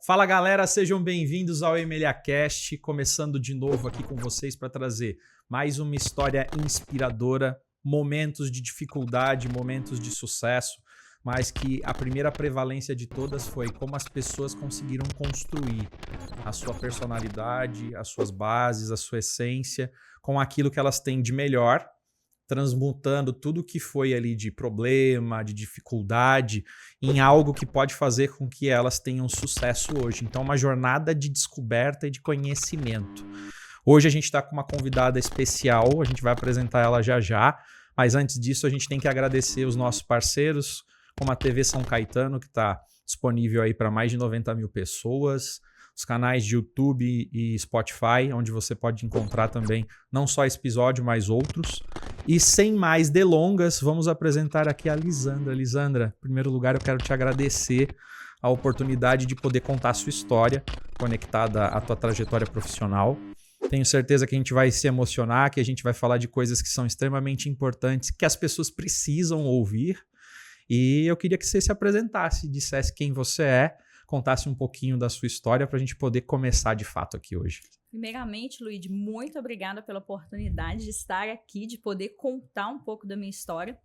Fala galera, sejam bem-vindos ao MLAcast, começando de novo aqui com vocês para trazer mais uma história inspiradora, momentos de dificuldade, momentos de sucesso, mas que a primeira prevalência de todas foi como as pessoas conseguiram construir a sua personalidade, as suas bases, a sua essência, com aquilo que elas têm de melhor, transmutando tudo que foi ali de problema, de dificuldade, em algo que pode fazer com que elas tenham sucesso hoje. Então, uma jornada de descoberta e de conhecimento. Hoje a gente está com uma convidada especial, a gente vai apresentar ela já já, mas antes disso a gente tem que agradecer os nossos parceiros, como a TV São Caetano, que está disponível aí para mais de 90 mil pessoas, os canais de YouTube e Spotify, onde você pode encontrar também não só esse episódio, mas outros. E sem mais delongas, vamos apresentar aqui a Lisandra. Lisandra, em primeiro lugar eu quero te agradecer a oportunidade de poder contar a sua história conectada à tua trajetória profissional. Tenho certeza que a gente vai se emocionar, que a gente vai falar de coisas que são extremamente importantes, que as pessoas precisam ouvir. E eu queria que você se apresentasse, dissesse quem você é, contasse um pouquinho da sua história para a gente poder começar de fato aqui hoje. Primeiramente, Luiz, muito obrigada pela oportunidade de estar aqui, de poder contar um pouco da minha história.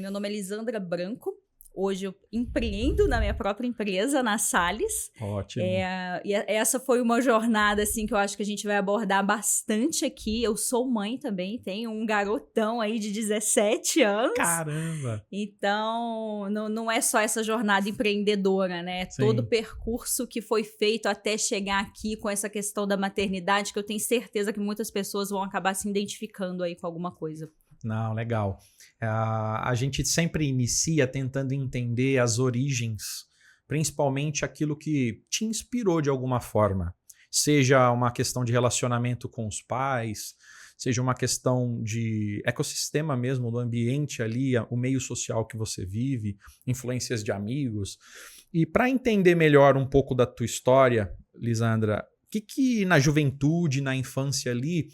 Meu nome é Lisandra Branco. Hoje eu empreendo na minha própria empresa, na Sales. Ótimo. E essa foi uma jornada assim, que eu acho que a gente vai abordar bastante aqui. Eu sou mãe também, tenho um garotão aí de 17 anos. Caramba! Então, não é só essa jornada empreendedora, né? Sim. Todo o percurso que foi feito até chegar aqui com essa questão da maternidade, que eu tenho certeza que muitas pessoas vão acabar se identificando aí com alguma coisa. Não, legal. A gente sempre inicia tentando entender as origens, principalmente aquilo que te inspirou de alguma forma. Seja uma questão de relacionamento com os pais, seja uma questão de ecossistema mesmo, do ambiente ali, o meio social que você vive, influências de amigos. E para entender melhor um pouco da tua história, Lisandra, o que na juventude, na infância ali,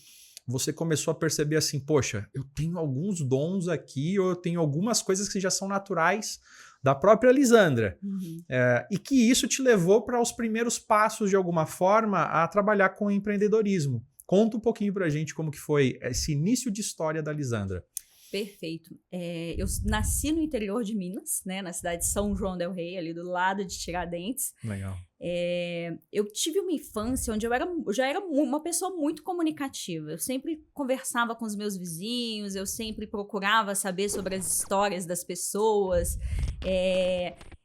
você começou a perceber assim, poxa, eu tenho alguns dons aqui, ou eu tenho algumas coisas que já são naturais da própria Lisandra. Uhum. E que isso te levou para os primeiros passos, de alguma forma, a trabalhar com empreendedorismo. Conta um pouquinho pra gente como que foi esse início de história da Lisandra. Perfeito. Eu nasci no interior de Minas, né, na cidade de São João del Rei, ali do lado de Tiradentes. Legal. Eu tive uma infância onde eu já era uma pessoa muito comunicativa. Eu sempre conversava com os meus vizinhos, eu sempre procurava saber sobre as histórias das pessoas.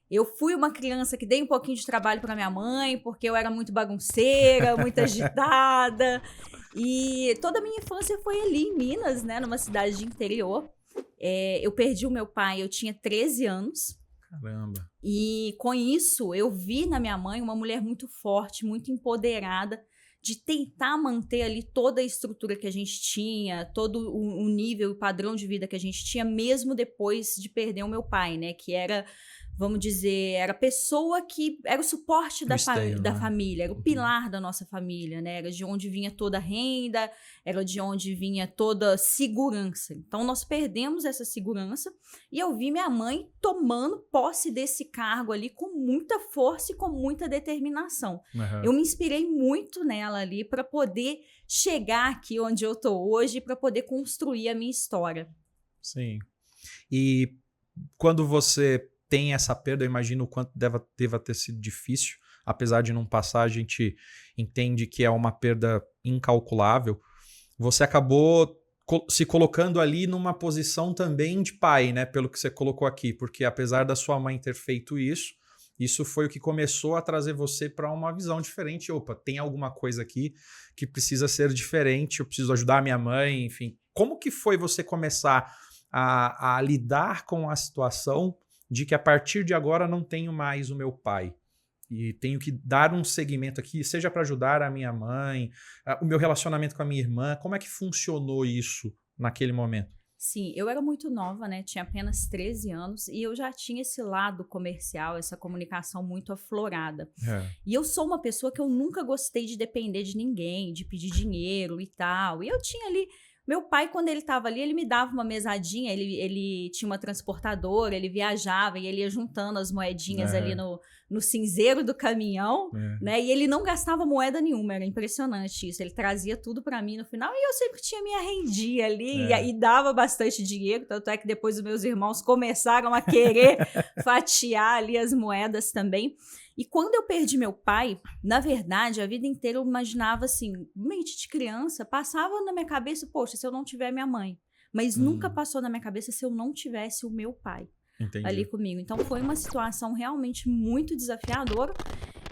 Eu fui uma criança que dei um pouquinho de trabalho para minha mãe, porque eu era muito bagunceira, muito agitada. E toda a minha infância foi ali em Minas, né, numa cidade de interior. Eu perdi o meu pai, eu tinha 13 anos. Caramba. E com isso, eu vi na minha mãe uma mulher muito forte, muito empoderada, de tentar manter ali toda a estrutura que a gente tinha, todo o nível e padrão de vida que a gente tinha, mesmo depois de perder o meu pai, né? Que era, vamos dizer, era a pessoa que era o suporte da família, era o pilar da nossa família, né? Era de onde vinha toda a renda, era de onde vinha toda a segurança. Então, nós perdemos essa segurança e eu vi minha mãe tomando posse desse cargo ali com muita força e com muita determinação. Uhum. Eu me inspirei muito nela ali para poder chegar aqui onde eu tô hoje, para poder construir a minha história. Sim. E quando você tem essa perda, eu imagino o quanto deva ter sido difícil, apesar de não passar, a gente entende que é uma perda incalculável. Você acabou se colocando ali numa posição também de pai, né? Pelo que você colocou aqui, porque apesar da sua mãe ter feito isso foi o que começou a trazer você para uma visão diferente. Opa, tem alguma coisa aqui que precisa ser diferente, eu preciso ajudar a minha mãe, enfim. Como que foi você começar a lidar com a situação de que a partir de agora não tenho mais o meu pai e tenho que dar um segmento aqui, seja para ajudar a minha mãe, o meu relacionamento com a minha irmã, como é que funcionou isso naquele momento? Sim, eu era muito nova, né? Tinha apenas 13 anos e eu já tinha esse lado comercial, essa comunicação muito aflorada. E eu sou uma pessoa que eu nunca gostei de depender de ninguém, de pedir dinheiro e tal. E eu tinha ali... Meu pai, quando ele estava ali, ele me dava uma mesadinha, ele tinha uma transportadora, ele viajava e ele ia juntando as moedinhas ali no cinzeiro do caminhão, né? E ele não gastava moeda nenhuma, era impressionante isso. Ele trazia tudo pra mim no final e eu sempre tinha minha rendinha ali e dava bastante dinheiro, tanto é que depois os meus irmãos começaram a querer fatiar ali as moedas também. E quando eu perdi meu pai, na verdade, a vida inteira eu imaginava assim, mente de criança, passava na minha cabeça, poxa, se eu não tiver minha mãe. Mas nunca passou na minha cabeça se eu não tivesse o meu pai. Entendi. Ali comigo. Então foi uma situação realmente muito desafiadora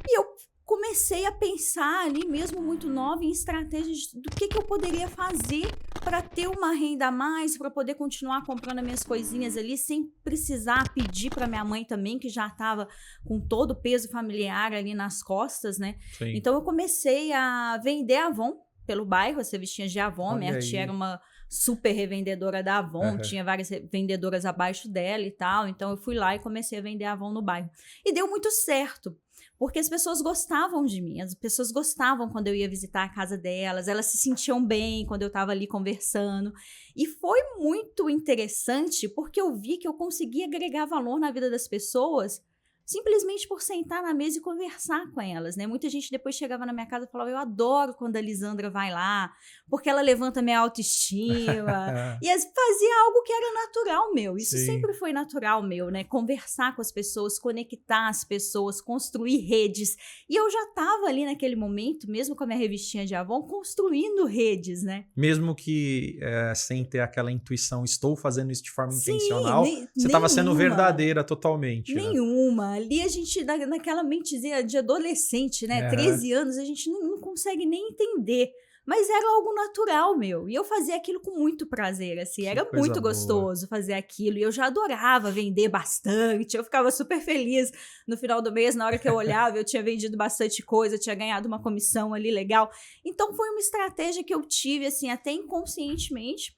e eu comecei a pensar ali mesmo muito nova em estratégias do que eu poderia fazer para ter uma renda a mais, para poder continuar comprando as minhas coisinhas ali sem precisar pedir para minha mãe também, que já estava com todo o peso familiar ali nas costas, né? Sim. Então eu comecei a vender Avon pelo bairro, as revistinhas de Avon. Olha, minha tia era uma super revendedora da Avon, tinha várias vendedoras abaixo dela e tal, então eu fui lá e comecei a vender Avon no bairro. E deu muito certo, porque as pessoas gostavam de mim, as pessoas gostavam quando eu ia visitar a casa delas, elas se sentiam bem quando eu estava ali conversando. E foi muito interessante, porque eu vi que eu conseguia agregar valor na vida das pessoas simplesmente por sentar na mesa e conversar com elas, né? Muita gente depois chegava na minha casa e falava, eu adoro quando a Lisandra vai lá, porque ela levanta minha autoestima. E fazia algo que era natural meu. Isso sempre foi natural meu, né? Conversar com as pessoas, conectar as pessoas, construir redes. E eu já estava ali naquele momento, mesmo com a minha revistinha de Avon, construindo redes, né? Mesmo que sem ter aquela intuição, estou fazendo isso de forma intencional, você estava sendo verdadeira totalmente. Nenhuma. Né? Ali a gente, naquela mentezinha de adolescente, né? 13 anos, a gente não consegue nem entender. Mas era algo natural, meu. E eu fazia aquilo com muito prazer, assim. Era muito gostoso fazer aquilo. E eu já adorava vender bastante. Eu ficava super feliz no final do mês. Na hora que eu olhava, eu tinha vendido bastante coisa. Tinha ganhado uma comissão ali legal. Então, foi uma estratégia que eu tive, assim, até inconscientemente,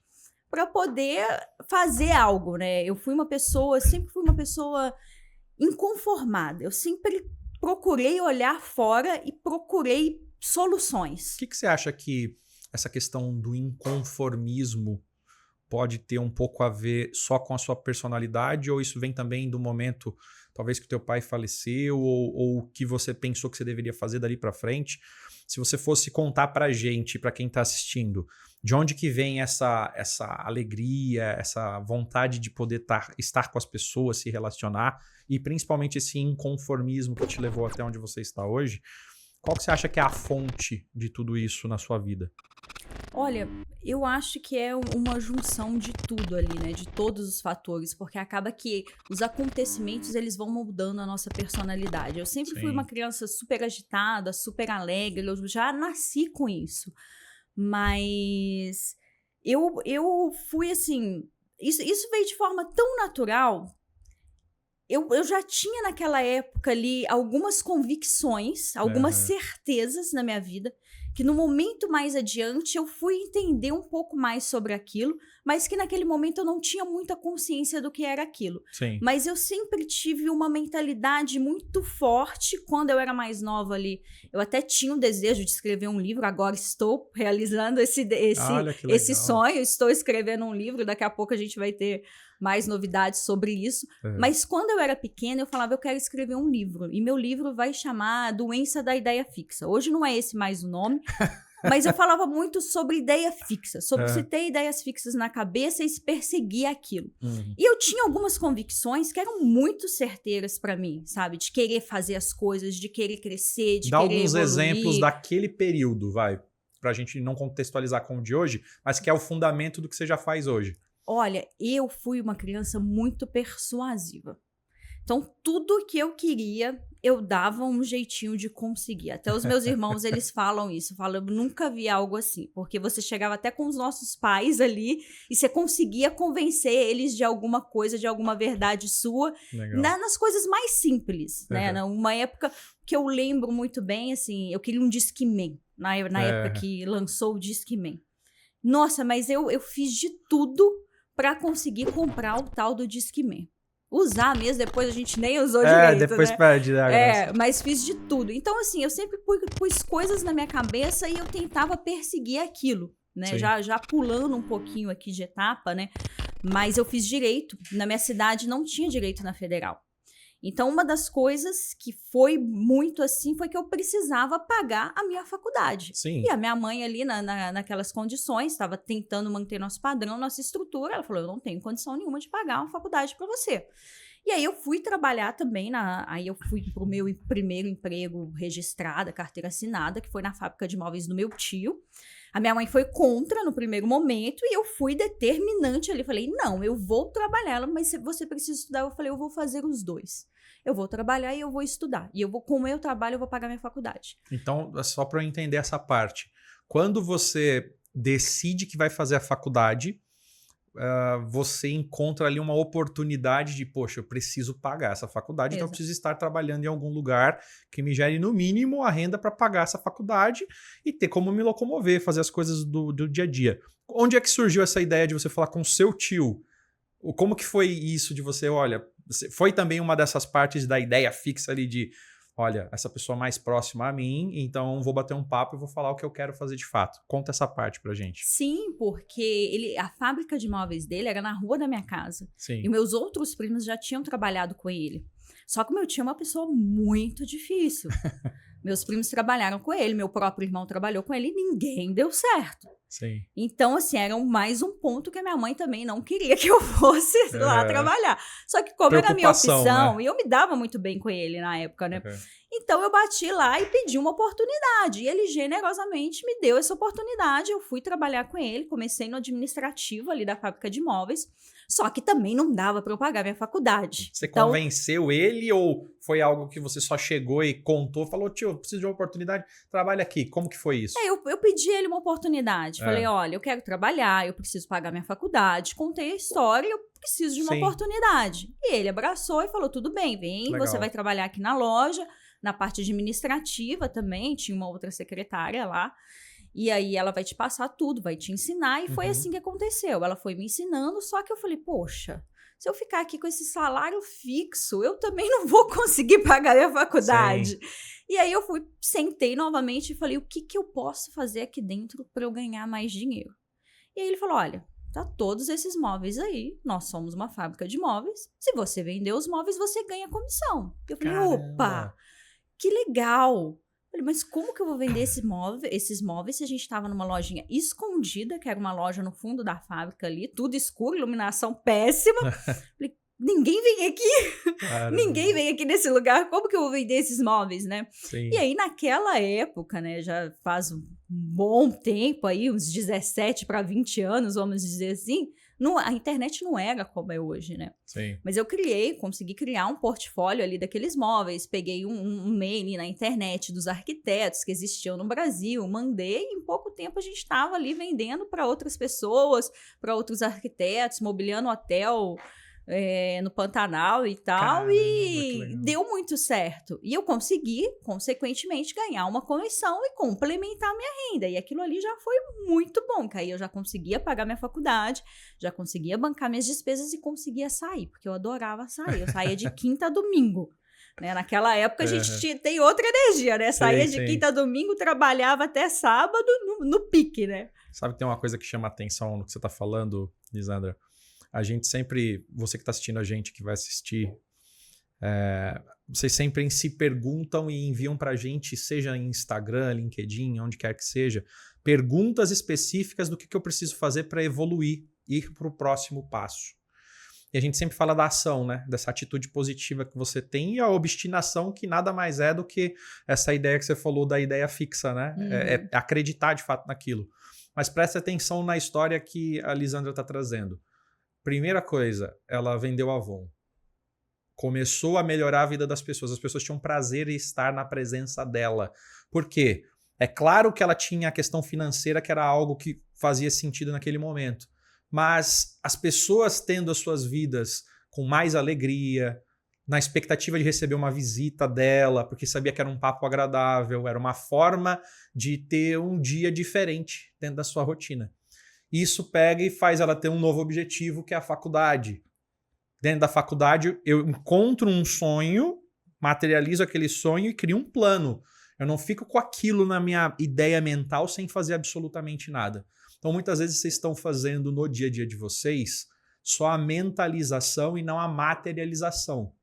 para poder fazer algo, né? Eu sempre fui uma pessoa inconformada. Eu sempre procurei olhar fora e procurei soluções. O que você acha que essa questão do inconformismo pode ter um pouco a ver só com a sua personalidade, ou isso vem também do momento, talvez, que o teu pai faleceu, ou que você pensou que você deveria fazer dali para frente? Se você fosse contar pra gente, para quem tá assistindo, de onde que vem essa alegria, essa vontade de poder estar com as pessoas, se relacionar, e principalmente esse inconformismo que te levou até onde você está hoje, qual que você acha que é a fonte de tudo isso na sua vida? Olha, eu acho que é uma junção de tudo ali, né? De todos os fatores, porque acaba que os acontecimentos, eles vão moldando a nossa personalidade. Eu sempre fui uma criança super agitada, super alegre, eu já nasci com isso. Mas eu fui assim, isso veio de forma tão natural. Eu já tinha naquela época ali algumas convicções, algumas certezas na minha vida, que no momento mais adiante eu fui entender um pouco mais sobre aquilo, mas que naquele momento eu não tinha muita consciência do que era aquilo. Sim. Mas eu sempre tive uma mentalidade muito forte quando eu era mais nova ali. Eu até tinha um desejo de escrever um livro, agora estou realizando esse sonho, estou escrevendo um livro, daqui a pouco a gente vai ter mais novidades sobre isso. Mas quando eu era pequena, eu falava, eu quero escrever um livro. E meu livro vai chamar Doença da Ideia Fixa. Hoje não é esse mais o nome, mas eu falava muito sobre ideia fixa, sobre você ter ideias fixas na cabeça e se perseguir aquilo. E eu tinha algumas convicções que eram muito certeiras pra mim, sabe? De querer fazer as coisas, de querer crescer, de Dá querer alguns evoluir. exemplos daquele período, pra gente não contextualizar com o de hoje, mas que é o fundamento do que você já faz hoje. Olha, eu fui uma criança muito persuasiva. Então, tudo que eu queria, eu dava um jeitinho de conseguir. Até os meus irmãos, eles falam isso. Falam, eu nunca vi algo assim. Porque você chegava até com os nossos pais ali e você conseguia convencer eles de alguma coisa, de alguma verdade sua. Nas coisas mais simples, né? Numa época que eu lembro muito bem, assim, eu queria um Discman. Na época que lançou o Discman. Nossa, mas eu fiz de tudo para conseguir comprar o tal do Discman. Usar mesmo, depois a gente nem usou direito, depois né? perde, né? Mas fiz de tudo. Então, assim, eu sempre pus coisas na minha cabeça e eu tentava perseguir aquilo, né? Já pulando um pouquinho aqui de etapa, né? Mas eu fiz direito. Na minha cidade não tinha direito na federal. Então, uma das coisas que foi muito assim foi que eu precisava pagar a minha faculdade. Sim. E a minha mãe ali naquelas condições, estava tentando manter nosso padrão, nossa estrutura, ela falou, eu não tenho condição nenhuma de pagar uma faculdade para você. E aí eu fui trabalhar também, aí eu fui pro meu primeiro emprego registrada, carteira assinada, que foi na fábrica de móveis do meu tio. A minha mãe foi contra no primeiro momento e eu fui determinante ali. Falei, não, eu vou trabalhar, mas você precisa estudar. Eu falei, eu vou fazer os dois. Eu vou trabalhar e eu vou estudar. E com o meu trabalho, eu vou pagar minha faculdade. Então, só para eu entender essa parte. Quando você decide que vai fazer a faculdade, você encontra ali uma oportunidade de, poxa, eu preciso pagar essa faculdade, então eu preciso estar trabalhando em algum lugar que me gere no mínimo a renda para pagar essa faculdade e ter como me locomover, fazer as coisas do dia a dia. Onde é que surgiu essa ideia de você falar com o seu tio? Como que foi isso de você, olha, foi também uma dessas partes da ideia fixa ali de, olha, essa pessoa mais próxima a mim, então vou bater um papo e vou falar o que eu quero fazer de fato. Conta essa parte pra gente. Sim, porque a fábrica de móveis dele era na rua da minha casa. Sim. E meus outros primos já tinham trabalhado com ele. Só que o meu tio é uma pessoa muito difícil. Meus primos trabalharam com ele, meu próprio irmão trabalhou com ele e ninguém deu certo. Sim. Então, assim, era mais um ponto que a minha mãe também não queria que eu fosse lá trabalhar. Só que como era a minha opção, né? E eu me dava muito bem com ele na época, né? Então, eu bati lá e pedi uma oportunidade. E ele generosamente me deu essa oportunidade. Eu fui trabalhar com ele, comecei no administrativo ali da fábrica de móveis. Só que também não dava para eu pagar minha faculdade. Você convenceu ele ou foi algo que você só chegou e contou? Falou, tio, eu preciso de uma oportunidade, trabalha aqui. Como que foi isso? Eu pedi ele uma oportunidade. Falei, olha, eu quero trabalhar, eu preciso pagar minha faculdade. Contei a história e eu preciso de uma oportunidade. E ele abraçou e falou, tudo bem, vem, você vai trabalhar aqui na loja, na parte administrativa também, tinha uma outra secretária lá. E aí ela vai te passar tudo, vai te ensinar. E foi assim que aconteceu. Ela foi me ensinando, só que eu falei, poxa, se eu ficar aqui com esse salário fixo, eu também não vou conseguir pagar a minha faculdade. Sim. E aí eu sentei novamente e falei, o que eu posso fazer aqui dentro para eu ganhar mais dinheiro? E aí ele falou, olha, tá todos esses móveis aí, nós somos uma fábrica de móveis. Se você vender os móveis, você ganha comissão. Eu falei, opa, que legal. Falei, mas como que eu vou vender esses móveis se a gente estava numa lojinha escondida, que era uma loja no fundo da fábrica ali, tudo escuro, iluminação péssima. Falei, ninguém vem aqui. Caramba. Ninguém vem aqui nesse lugar. Como que eu vou vender esses móveis, né? Sim. E aí, naquela época, né, já faz um bom tempo aí, uns 17 para 20 anos, vamos dizer assim, a internet não era como é hoje, né? Sim. Mas eu consegui criar um portfólio ali daqueles móveis, peguei um mail na internet dos arquitetos que existiam no Brasil, mandei e em pouco tempo a gente estava ali vendendo para outras pessoas, para outros arquitetos, mobiliando hotel no Pantanal e tal. Caramba, e deu muito certo. E eu consegui, consequentemente, ganhar uma comissão e complementar a minha renda. E aquilo ali já foi muito bom, que aí eu já conseguia pagar minha faculdade, já conseguia bancar minhas despesas e conseguia sair, porque eu adorava sair. Eu saía de quinta a domingo. Né? Naquela época a gente tem outra energia, né? Saía de quinta a domingo, trabalhava até sábado no pique, né? Sabe que tem uma coisa que chama atenção no que você está falando, Lisandra? A gente sempre, você que está assistindo a gente, que vai assistir, vocês sempre se perguntam e enviam para a gente, seja em Instagram, LinkedIn, onde quer que seja, perguntas específicas do que eu preciso fazer para evoluir, ir para o próximo passo. E a gente sempre fala da ação, né? Dessa atitude positiva que você tem e a obstinação que nada mais é do que essa ideia que você falou da ideia fixa, né? É acreditar de fato naquilo. Mas preste atenção na história que a Lisandra está trazendo. Primeira coisa, ela vendeu a Avon. Começou a melhorar a vida das pessoas. As pessoas tinham prazer em estar na presença dela. Por quê? É claro que ela tinha a questão financeira, que era algo que fazia sentido naquele momento. Mas as pessoas tendo as suas vidas com mais alegria, na expectativa de receber uma visita dela, porque sabia que era um papo agradável, era uma forma de ter um dia diferente dentro da sua rotina. Isso pega e faz ela ter um novo objetivo, que é a faculdade. Dentro da faculdade, eu encontro um sonho, materializo aquele sonho e crio um plano. Eu não fico com aquilo na minha ideia mental sem fazer absolutamente nada. Então, muitas vezes, vocês estão fazendo no dia a dia de vocês só a mentalização e não a materialização.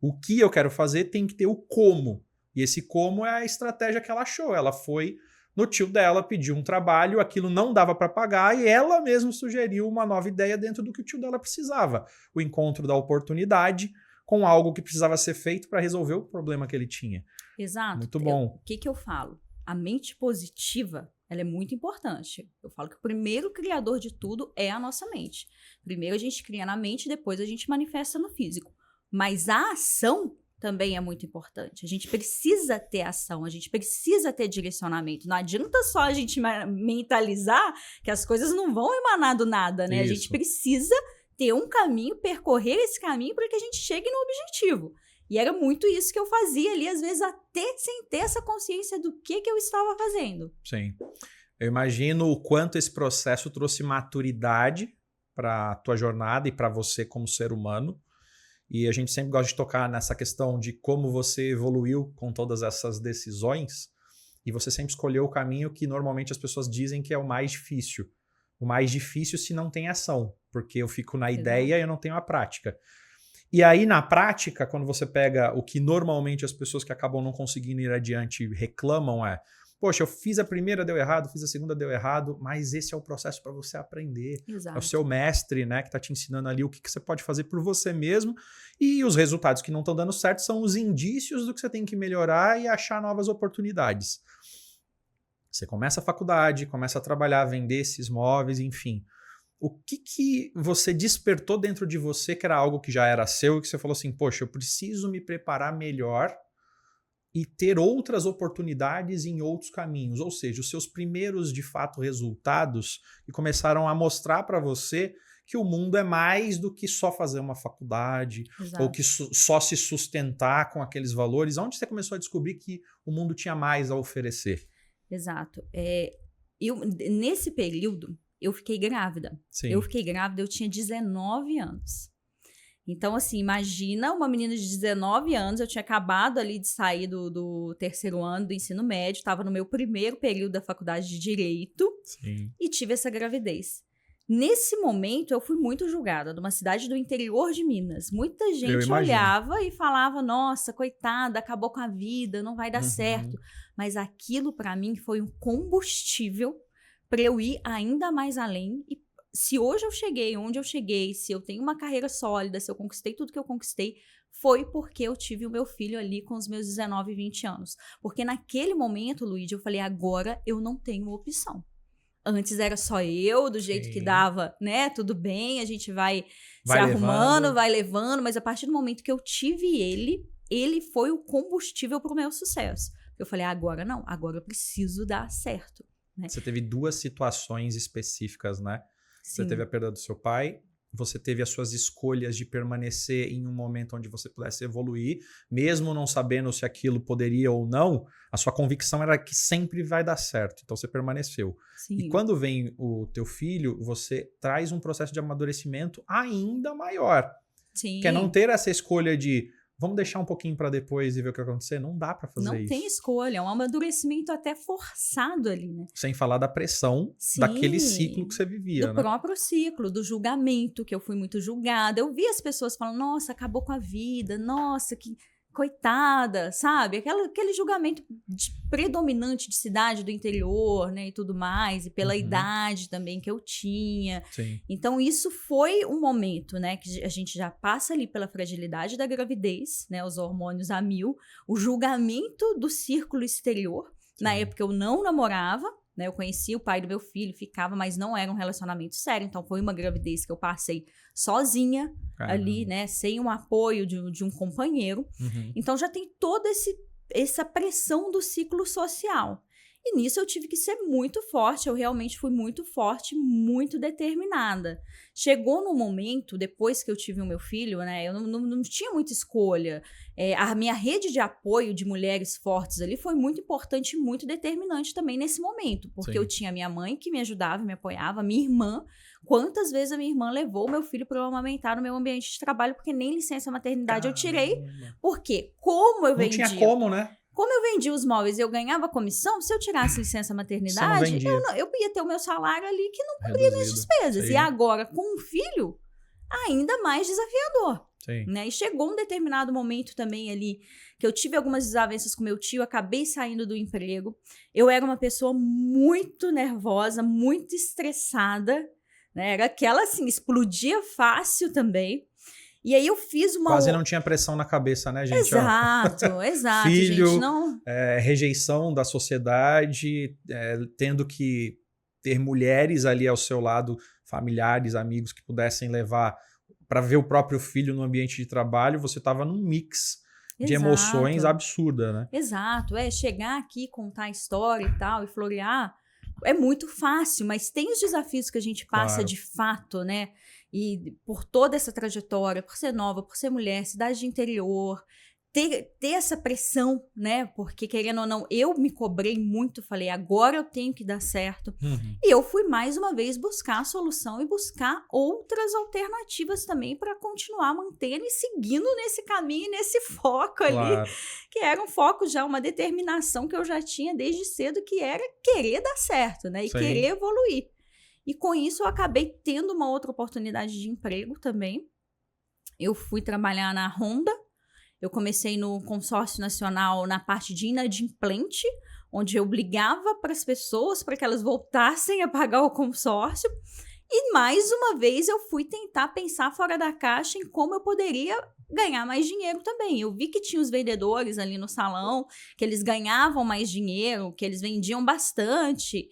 O que eu quero fazer tem que ter o como. E esse como é a estratégia que ela achou. Ela foi no tio dela, pediu um trabalho, aquilo não dava para pagar e ela mesma sugeriu uma nova ideia dentro do que o tio dela precisava. O encontro da oportunidade com algo que precisava ser feito para resolver o problema que ele tinha. Exato. Muito bom. O que eu falo? A mente positiva, ela é muito importante. Eu falo que o primeiro criador de tudo é a nossa mente. Primeiro a gente cria na mente, depois a gente manifesta no físico. Mas a ação também é muito importante. A gente precisa ter ação, a gente precisa ter direcionamento. Não adianta só a gente mentalizar que as coisas não vão emanar do nada, né? Isso. A gente precisa ter um caminho, percorrer esse caminho para que a gente chegue no objetivo. E era muito isso que eu fazia ali, às vezes até sem ter essa consciência do que eu estava fazendo. Sim. Eu imagino o quanto esse processo trouxe maturidade para a tua jornada e para você como ser humano. E a gente sempre gosta de tocar nessa questão de como você evoluiu com todas essas decisões. E você sempre escolheu o caminho que normalmente as pessoas dizem que é o mais difícil. O mais difícil se não tem ação, porque eu fico na ideia e eu não tenho a prática. E aí, na prática, quando você pega o que normalmente as pessoas que acabam não conseguindo ir adiante reclamam é: poxa, eu fiz a primeira, deu errado, fiz a segunda, deu errado, mas esse é o processo para você aprender. Exato. É o seu mestre, né, que está te ensinando ali o que você pode fazer por você mesmo. E os resultados que não estão dando certo são os indícios do que você tem que melhorar e achar novas oportunidades. Você começa a faculdade, começa a trabalhar, vender esses móveis, enfim. O que você despertou dentro de você que era algo que já era seu e que você falou assim: poxa, eu preciso me preparar melhor e ter outras oportunidades em outros caminhos? Ou seja, os seus primeiros, de fato, resultados que começaram a mostrar para você que o mundo é mais do que só fazer uma faculdade. Exato. Ou que só se sustentar com aqueles valores. Onde você começou a descobrir que o mundo tinha mais a oferecer? Exato. Nesse período, eu fiquei grávida. Sim. Eu fiquei grávida, eu tinha 19 anos. Então, assim, imagina uma menina de 19 anos, eu tinha acabado ali de sair do terceiro ano do ensino médio, estava no meu primeiro período da faculdade de Direito. Sim. E tive essa gravidez. Nesse momento, eu fui muito julgada, numa cidade do interior de Minas. Muita gente olhava e falava: nossa, coitada, acabou com a vida, não vai dar certo. Mas aquilo, para mim, foi um combustível para eu ir ainda mais além. E se hoje eu cheguei onde eu cheguei, se eu tenho uma carreira sólida, se eu conquistei tudo que eu conquistei, foi porque eu tive o meu filho ali com os meus 19, 20 anos. Porque naquele momento, Luigi, eu falei: agora eu não tenho opção. Antes era só eu, do jeito que dava, né? Tudo bem, a gente vai se arrumando, vai levando. Mas a partir do momento que eu tive ele foi o combustível para o meu sucesso. Eu falei: agora não, agora eu preciso dar certo. Né? Você teve duas situações específicas, né? Sim. Você teve a perda do seu pai, você teve as suas escolhas de permanecer em um momento onde você pudesse evoluir, mesmo não sabendo se aquilo poderia ou não, a sua convicção era que sempre vai dar certo, então você permaneceu. Sim. E quando vem o teu filho, você traz um processo de amadurecimento ainda maior. Sim. Que é não ter essa escolha de vamos deixar um pouquinho para depois e ver o que vai acontecer. Não dá para fazer isso. Não tem escolha, é um amadurecimento até forçado ali, né? Sem falar da pressão daquele ciclo que você vivia, do né? próprio ciclo, do julgamento, que eu fui muito julgada. Eu vi as pessoas falando: nossa, acabou com a vida, nossa, que coitada, sabe? Aquele julgamento predominante de cidade do interior, né, e tudo mais, e pela idade também que eu tinha. Sim. Então, isso foi um momento, né, que a gente já passa ali pela fragilidade da gravidez, né, os hormônios a mil, o julgamento do círculo exterior. Sim. Na época, eu não namorava, né, eu conhecia o pai do meu filho, ficava, mas não era um relacionamento sério, então foi uma gravidez que eu passei sozinha, ali, né, sem o apoio de um companheiro. Então já tem toda essa pressão do ciclo social. E nisso eu tive que ser muito forte, eu realmente fui muito forte, muito determinada. Chegou no momento, depois que eu tive o meu filho, né, eu não tinha muita escolha. A minha rede de apoio de mulheres fortes ali foi muito importante e muito determinante também nesse momento. Porque eu tinha minha mãe que me ajudava, me apoiava, minha irmã. Quantas vezes a minha irmã levou o meu filho para eu amamentar no meu ambiente de trabalho, porque nem licença maternidade eu tirei. Porque como eu vendia... Não tinha como, né? Como eu vendia os móveis e eu ganhava comissão, se eu tirasse licença maternidade, eu ia ter o meu salário ali que não cobria minhas despesas. Sim. E agora, com um filho, ainda mais desafiador. Sim. Né? E chegou um determinado momento também ali que eu tive algumas desavenças com meu tio, acabei saindo do emprego. Eu era uma pessoa muito nervosa, muito estressada, né? Era aquela assim, explodia fácil também. E aí eu fiz uma... Quase não tinha pressão na cabeça, né, gente? Exato, exato, Filho, gente. Não... rejeição da sociedade, tendo que ter mulheres ali ao seu lado, familiares, amigos que pudessem levar para ver o próprio filho no ambiente de trabalho, você estava num mix de emoções absurda, né? Exato, chegar aqui, contar a história e tal, e florear, é muito fácil, mas tem os desafios que a gente passa de fato, né? E por toda essa trajetória, por ser nova, por ser mulher, cidade de interior, ter essa pressão, né? Porque, querendo ou não, eu me cobrei muito, falei, agora eu tenho que dar certo. E eu fui, mais uma vez, buscar a solução e buscar outras alternativas também para continuar mantendo e seguindo nesse caminho, nesse foco ali, que era um foco já, uma determinação que eu já tinha desde cedo, que era querer dar certo, né? E querer evoluir. E com isso eu acabei tendo uma outra oportunidade de emprego também. Eu fui trabalhar na Honda. Eu comecei no consórcio nacional na parte de inadimplente, onde eu ligava para as pessoas para que elas voltassem a pagar o consórcio. E mais uma vez eu fui tentar pensar fora da caixa em como eu poderia ganhar mais dinheiro também. Eu vi que tinha os vendedores ali no salão, que eles ganhavam mais dinheiro, que eles vendiam bastante.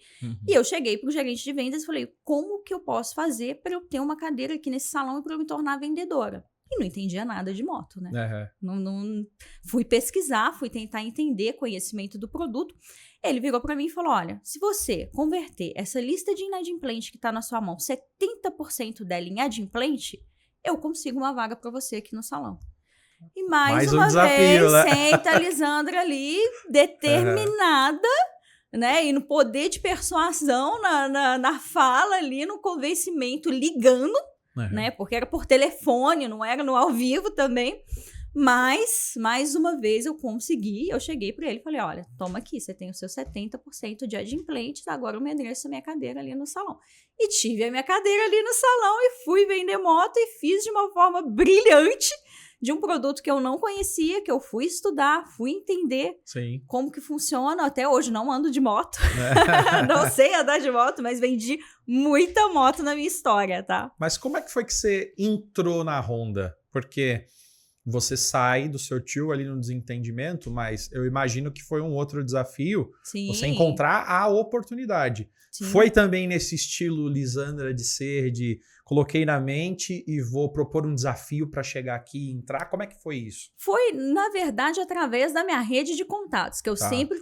E eu cheguei para o gerente de vendas e falei, como que eu posso fazer para eu ter uma cadeira aqui nesse salão e para eu me tornar vendedora? E não entendia nada de moto, né? Não fui pesquisar, fui tentar entender conhecimento do produto. Ele virou para mim e falou, olha, se você converter essa lista de inadimplente que está na sua mão, 70% dela em adimplente, eu consigo uma vaga para você aqui no salão. E mais uma vez, né? Senta a Lisandra ali, determinada, né? E no poder de persuasão, na fala ali, no convencimento, ligando, né? Porque era por telefone, não era no ao vivo também. Mas, mais uma vez, eu consegui. Eu cheguei para ele e falei, olha, toma aqui, você tem o seu 70% de adimplentes, agora eu mereço a minha cadeira ali no salão. E tive a minha cadeira ali no salão e fui vender moto e fiz de uma forma brilhante de um produto que eu não conhecia, que eu fui estudar, fui entender como que funciona. Até hoje não ando de moto, não sei andar de moto, mas vendi muita moto na minha história, tá? Mas como é que foi que você entrou na Honda? Porque você sai do seu tio ali no desentendimento, mas eu imagino que foi um outro desafio você encontrar a oportunidade. Foi também nesse estilo, Lisandra, de ser, de coloquei na mente e vou propor um desafio para chegar aqui e entrar? Como é que foi isso? Foi, na verdade, através da minha rede de contatos, que eu sempre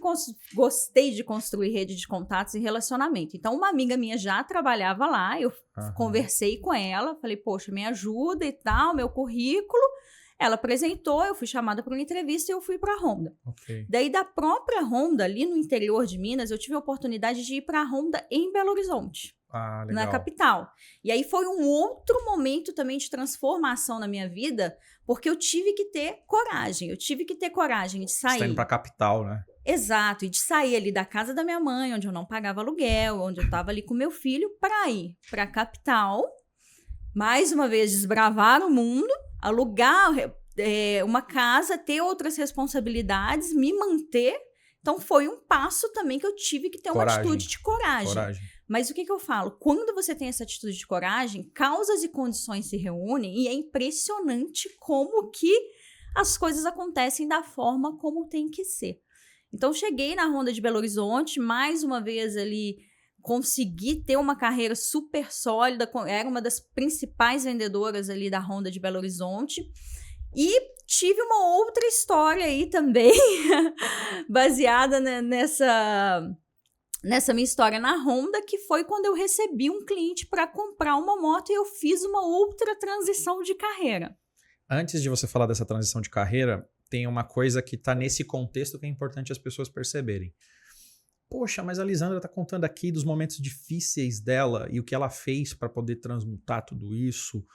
gostei de construir rede de contatos e relacionamento. Então, uma amiga minha já trabalhava lá, eu conversei com ela, falei, poxa, me ajuda e tal, meu currículo. Ela apresentou, eu fui chamada para uma entrevista e eu fui para a Honda. Daí, da própria Honda, ali no interior de Minas, eu tive a oportunidade de ir para a Honda em Belo Horizonte, na capital. E aí foi um outro momento também de transformação na minha vida, porque eu tive que ter coragem. Eu tive que ter coragem de sair. Você tá indo para a capital, né? Exato, e de sair ali da casa da minha mãe, onde eu não pagava aluguel, onde eu estava ali com meu filho, para ir para a capital, mais uma vez desbravar o mundo, alugar uma casa, ter outras responsabilidades, me manter. Então, foi um passo também que eu tive que ter uma atitude de coragem. Mas o que eu falo? Quando você tem essa atitude de coragem, causas e condições se reúnem e é impressionante como que as coisas acontecem da forma como tem que ser. Então, cheguei na Honda de Belo Horizonte, mais uma vez ali, consegui ter uma carreira super sólida, era uma das principais vendedoras ali da Honda de Belo Horizonte. E tive uma outra história aí também, baseada nessa minha história na Honda, que foi quando eu recebi um cliente para comprar uma moto e eu fiz uma outra transição de carreira. Antes de você falar dessa transição de carreira, tem uma coisa que está nesse contexto que é importante as pessoas perceberem. Poxa, mas a Lisandra está contando aqui dos momentos difíceis dela e o que ela fez para poder transmutar tudo isso,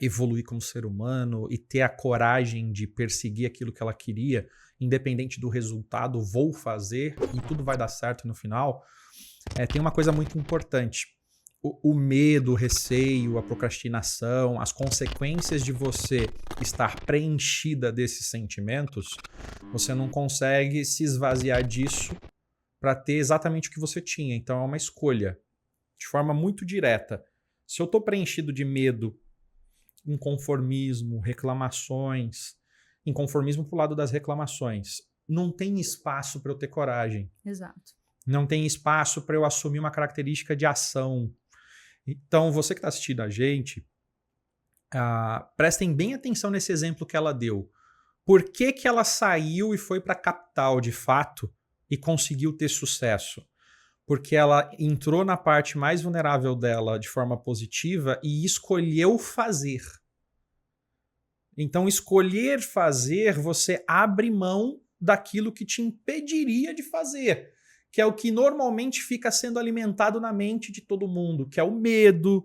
evoluir como ser humano e ter a coragem de perseguir aquilo que ela queria, independente do resultado, vou fazer e tudo vai dar certo no final. Tem uma coisa muito importante. o medo, o receio, a procrastinação, as consequências de você estar preenchida desses sentimentos, você não consegue se esvaziar disso para ter exatamente o que você tinha. Então é uma escolha, de forma muito direta. Se eu estou preenchido de medo, inconformismo, reclamações, inconformismo pro lado das reclamações, não tem espaço para eu ter coragem. Exato. Não tem espaço para eu assumir uma característica de ação. Então, você que está assistindo a gente, prestem bem atenção nesse exemplo que ela deu. Por que que ela saiu e foi para a capital, de fato, e conseguiu ter sucesso? Porque ela entrou na parte mais vulnerável dela de forma positiva e escolheu fazer. Então, escolher fazer, você abre mão daquilo que te impediria de fazer, que é o que normalmente fica sendo alimentado na mente de todo mundo, que é o medo,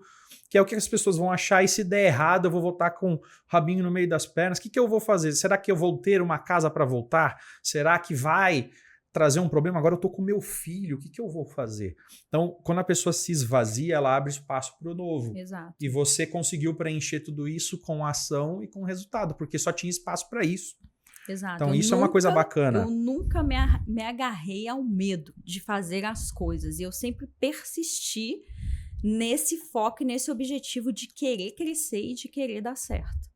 que é o que as pessoas vão achar, e se der errado eu vou voltar com o rabinho no meio das pernas, o que eu vou fazer? Será que eu vou ter uma casa para voltar? Será que vai trazer um problema? Agora eu tô com meu filho, o que eu vou fazer? Então, quando a pessoa se esvazia, ela abre espaço para o novo. Exato. E você conseguiu preencher tudo isso com ação e com resultado, porque só tinha espaço para isso. Exato. Então, isso é uma coisa bacana. Eu nunca me agarrei ao medo de fazer as coisas. E eu sempre persisti nesse foco e nesse objetivo de querer crescer e de querer dar certo.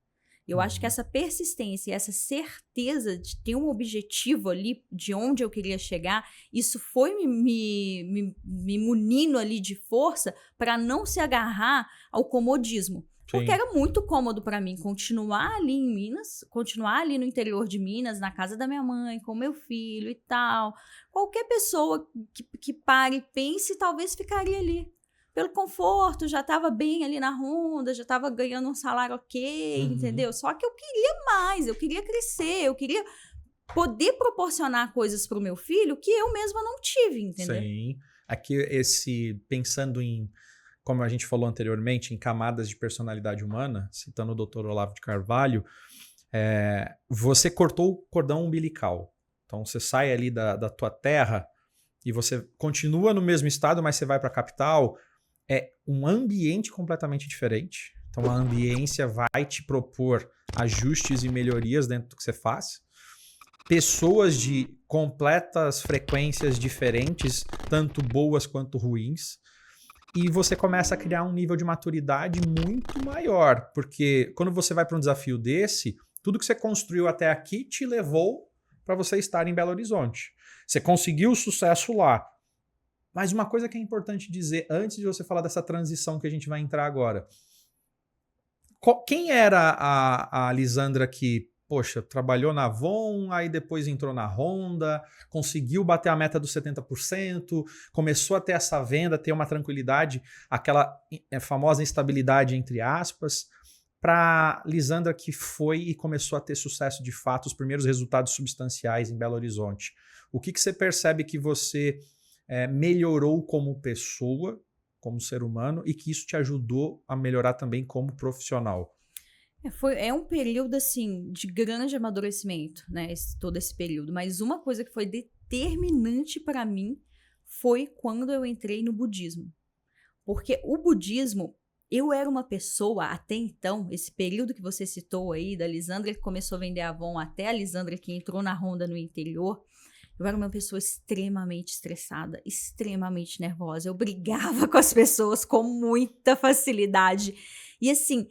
Eu acho que essa persistência e essa certeza de ter um objetivo ali, de onde eu queria chegar, isso foi me munindo ali de força para não se agarrar ao comodismo. Porque era muito cômodo para mim continuar ali em Minas, continuar ali no interior de Minas, na casa da minha mãe, com meu filho e tal. Qualquer pessoa que pare e pense, talvez ficaria ali. Pelo conforto, já estava bem ali na Honda, já estava ganhando um salário ok, entendeu? Só que eu queria mais, eu queria crescer, eu queria poder proporcionar coisas para o meu filho que eu mesma não tive, entendeu? Sim. Aqui, pensando em, como a gente falou anteriormente, em camadas de personalidade humana, citando o Dr. Olavo de Carvalho, você cortou o cordão umbilical. Então, você sai ali da tua terra e você continua no mesmo estado, mas você vai para a capital. É um ambiente completamente diferente. Então, a ambiência vai te propor ajustes e melhorias dentro do que você faz. Pessoas de completas frequências diferentes, tanto boas quanto ruins. E você começa a criar um nível de maturidade muito maior. Porque quando você vai para um desafio desse, tudo que você construiu até aqui te levou para você estar em Belo Horizonte. Você conseguiu o sucesso lá. Mas uma coisa que é importante dizer antes de você falar dessa transição que a gente vai entrar agora. Quem era a Lisandra que, poxa, trabalhou na Avon, aí depois entrou na Honda, conseguiu bater a meta dos 70%, começou a ter essa venda, ter uma tranquilidade, aquela famosa instabilidade entre aspas, para Lisandra que foi e começou a ter sucesso de fato, os primeiros resultados substanciais em Belo Horizonte. O que você percebe que você melhorou como pessoa, como ser humano, e que isso te ajudou a melhorar também como profissional? É um período, assim, de grande amadurecimento, né? Todo esse período. Mas uma coisa que foi determinante para mim foi quando eu entrei no budismo. Porque o budismo, eu era uma pessoa, até então, esse período que você citou aí, da Lisandra que começou a vender Avon, até a Lisandra que entrou na Honda no interior, eu era uma pessoa extremamente estressada, extremamente nervosa. Eu brigava com as pessoas com muita facilidade. E assim,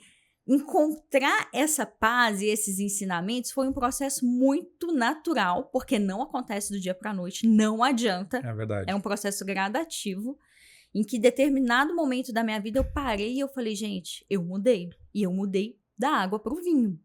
encontrar essa paz e esses ensinamentos foi um processo muito natural, porque não acontece do dia para a noite, não adianta. É verdade. É um processo gradativo, em que em determinado momento da minha vida eu parei e eu falei, gente, eu mudei. E eu mudei da água para o vinho.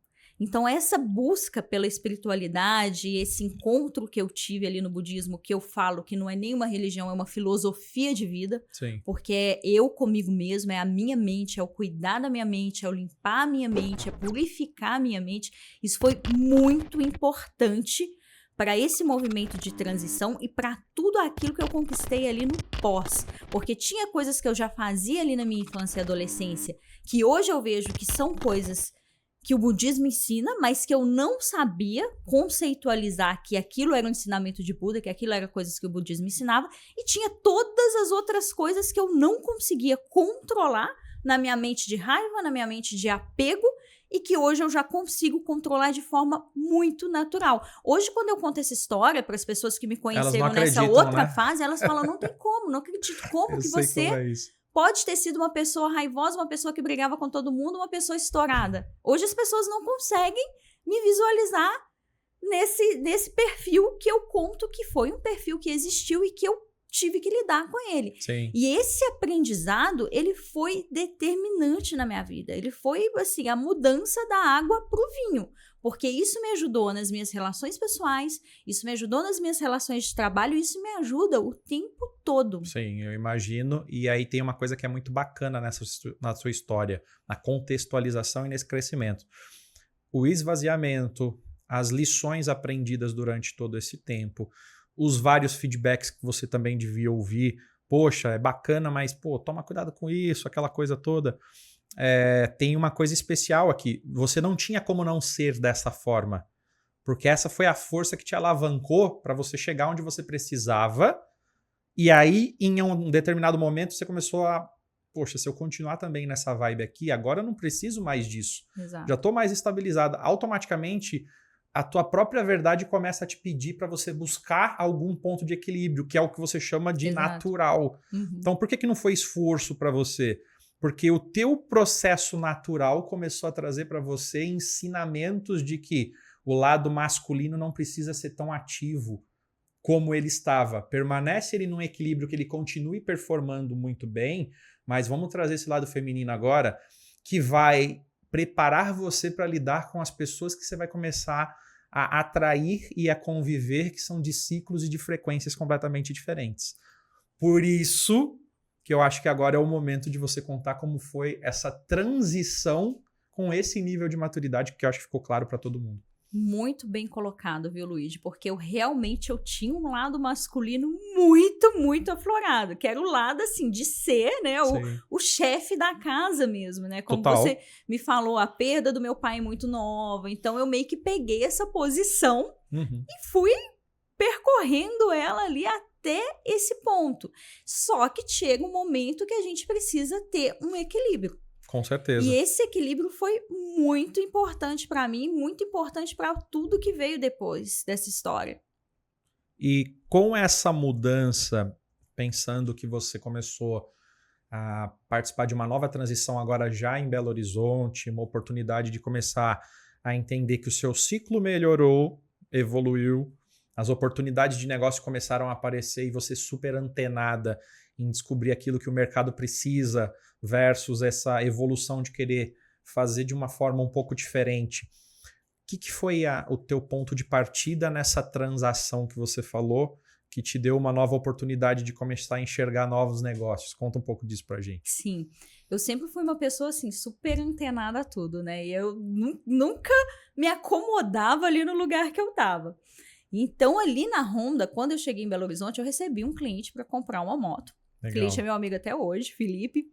Então, essa busca pela espiritualidade, esse encontro que eu tive ali no budismo, que eu falo que não é nem uma religião, é uma filosofia de vida. Sim. Porque é eu comigo mesmo, é a minha mente, é o cuidar da minha mente, é o limpar a minha mente, é purificar a minha mente. Isso foi muito importante para esse movimento de transição e para tudo aquilo que eu conquistei ali no pós. Porque tinha coisas que eu já fazia ali na minha infância e adolescência, que hoje eu vejo que são coisas que o budismo ensina, mas que eu não sabia conceitualizar que aquilo era um ensinamento de Buda, que aquilo era coisas que o budismo ensinava, e tinha todas as outras coisas que eu não conseguia controlar na minha mente de raiva, na minha mente de apego, e que hoje eu já consigo controlar de forma muito natural. Hoje, quando eu conto essa história para as pessoas que me conheceram nessa outra fase, elas falam, não tem como, não acredito como que você pode ter sido uma pessoa raivosa, uma pessoa que brigava com todo mundo, uma pessoa estourada. Hoje as pessoas não conseguem me visualizar nesse perfil que eu conto que foi um perfil que existiu e que eu tive que lidar com ele. Sim. E esse aprendizado, ele foi determinante na minha vida. Ele foi, assim, a mudança da água pro vinho. Porque isso me ajudou nas minhas relações pessoais, isso me ajudou nas minhas relações de trabalho, isso me ajuda o tempo todo. Sim, eu imagino. E aí tem uma coisa que é muito bacana na sua história, na contextualização e nesse crescimento. O esvaziamento, as lições aprendidas durante todo esse tempo, os vários feedbacks que você também devia ouvir. Poxa, é bacana, mas pô, toma cuidado com isso, aquela coisa toda. Tem uma coisa especial aqui. Você não tinha como não ser dessa forma. Porque essa foi a força que te alavancou para você chegar onde você precisava. E aí, em um determinado momento, você começou a... Poxa, se eu continuar também nessa vibe aqui, agora eu não preciso mais disso. Exato. Já estou mais estabilizada. Automaticamente, a tua própria verdade começa a te pedir para você buscar algum ponto de equilíbrio, que é o que você chama de Exato. Natural. Uhum. Então, por que não foi esforço para você? Porque o teu processo natural começou a trazer para você ensinamentos de que o lado masculino não precisa ser tão ativo como ele estava. Permanece ele num equilíbrio que ele continue performando muito bem, mas vamos trazer esse lado feminino agora, que vai preparar você para lidar com as pessoas que você vai começar a atrair e a conviver, que são de ciclos e de frequências completamente diferentes. Por isso que eu acho que agora é o momento de você contar como foi essa transição com esse nível de maturidade, que eu acho que ficou claro para todo mundo. Muito bem colocado, viu, Luigi? Porque eu tinha um lado masculino muito, muito aflorado, que era o lado, assim, de ser, né, o chefe da casa mesmo, né? Como Total. você me falou, a perda do meu pai muito nova, então eu meio que peguei essa posição e fui percorrendo ela ali até esse ponto. Só que chega um momento que a gente precisa ter um equilíbrio. Com certeza. E esse equilíbrio foi muito importante para mim, muito importante para tudo que veio depois dessa história. E com essa mudança, pensando que você começou a participar de uma nova transição agora já em Belo Horizonte, uma oportunidade de começar a entender que o seu ciclo melhorou, evoluiu, as oportunidades de negócio começaram a aparecer e você super antenada em descobrir aquilo que o mercado precisa versus essa evolução de querer fazer de uma forma um pouco diferente. O que foi o teu ponto de partida nessa transação que você falou, que te deu uma nova oportunidade de começar a enxergar novos negócios? Conta um pouco disso pra gente. Sim, eu sempre fui uma pessoa assim, super antenada a tudo, né? E eu nunca me acomodava ali no lugar que eu tava. Então, ali na Honda, quando eu cheguei em Belo Horizonte, eu recebi um cliente para comprar uma moto. O cliente é meu amigo até hoje, Felipe.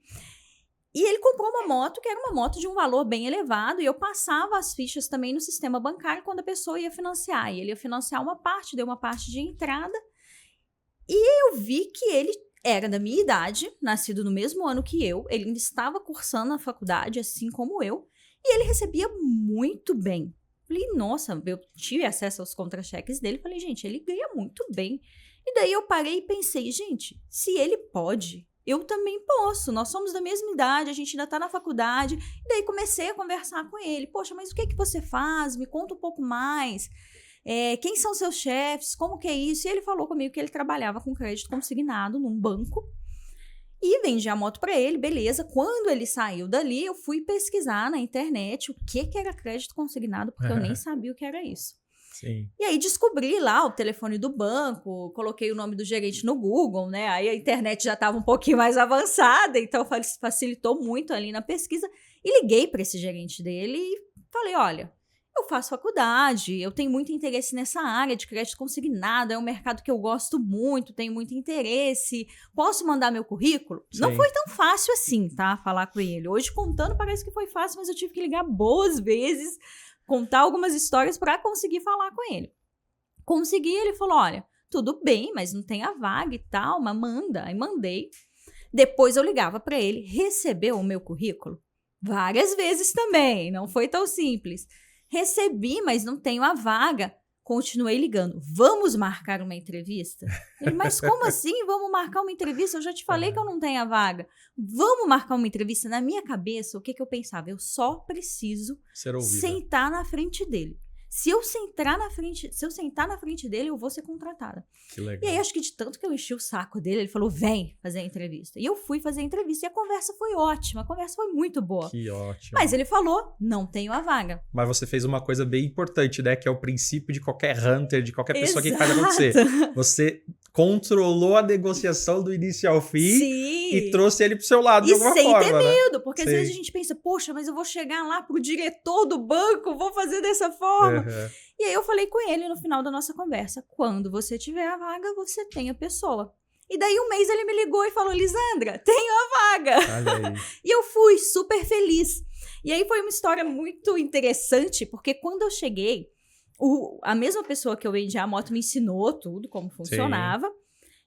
E ele comprou uma moto que era uma moto de um valor bem elevado e eu passava as fichas também no sistema bancário quando a pessoa ia financiar. E ele ia financiar uma parte, deu uma parte de entrada. E eu vi que ele era da minha idade, nascido no mesmo ano que eu. Ele ainda estava cursando a faculdade, assim como eu. E ele recebia muito bem. Falei, nossa, eu tive acesso aos contra-cheques dele. Falei, gente, ele ganha muito bem. E daí eu parei e pensei, gente, se ele pode, eu também posso. Nós somos da mesma idade, a gente ainda está na faculdade. E daí comecei a conversar com ele. Poxa, mas o que você faz? Me conta um pouco mais. Quem são seus chefes? Como que é isso? E ele falou comigo que ele trabalhava com crédito consignado num banco. E vendi a moto para ele, beleza. Quando ele saiu dali, eu fui pesquisar na internet o que era crédito consignado, porque eu nem sabia o que era isso. Sim. E aí descobri lá o telefone do banco, coloquei o nome do gerente no Google, né? Aí a internet já estava um pouquinho mais avançada, então facilitou muito ali na pesquisa. E liguei para esse gerente dele e falei, olha, eu faço faculdade, eu tenho muito interesse nessa área de crédito consignado, é um mercado que eu gosto muito, tenho muito interesse, posso mandar meu currículo? Sim. Não foi tão fácil assim, tá? Falar com ele. Hoje, contando, parece que foi fácil, mas eu tive que ligar boas vezes, contar algumas histórias para conseguir falar com ele. Consegui, ele falou, olha, tudo bem, mas não tem a vaga e tal, mas manda. Aí mandei. Depois eu ligava para ele, recebeu o meu currículo? Várias vezes também, não foi tão simples. Recebi, mas não tenho a vaga. Continuei ligando. Vamos marcar uma entrevista? Ele, mas como assim vamos marcar uma entrevista? Eu já te falei que eu não tenho a vaga. Vamos marcar uma entrevista? Na minha cabeça, o que eu pensava? Eu só preciso sentar na frente dele. Se eu sentar na frente dele, eu vou ser contratada. Que legal. E aí, acho que de tanto que eu enchi o saco dele, ele falou, vem fazer a entrevista. E eu fui fazer a entrevista e a conversa foi ótima. A conversa foi muito boa. Que ótimo. Mas ele falou, não tenho a vaga. Mas você fez uma coisa bem importante, né? Que é o princípio de qualquer hunter, de qualquer pessoa que faz acontecer. Você controlou a negociação do início ao fim. Sim. E trouxe ele pro seu lado de alguma forma, E sem ter medo, né? porque às vezes a gente pensa, poxa, mas eu vou chegar lá pro diretor do banco, vou fazer dessa forma. Uhum. E aí eu falei com ele no final da nossa conversa, quando você tiver a vaga, você tem a pessoa. E daí um mês ele me ligou e falou, Lisandra, tenho a vaga. Olha aí. E eu fui super feliz. E aí foi uma história muito interessante, porque quando eu cheguei, a mesma pessoa que eu vendi a moto me ensinou tudo, como funcionava. Sim.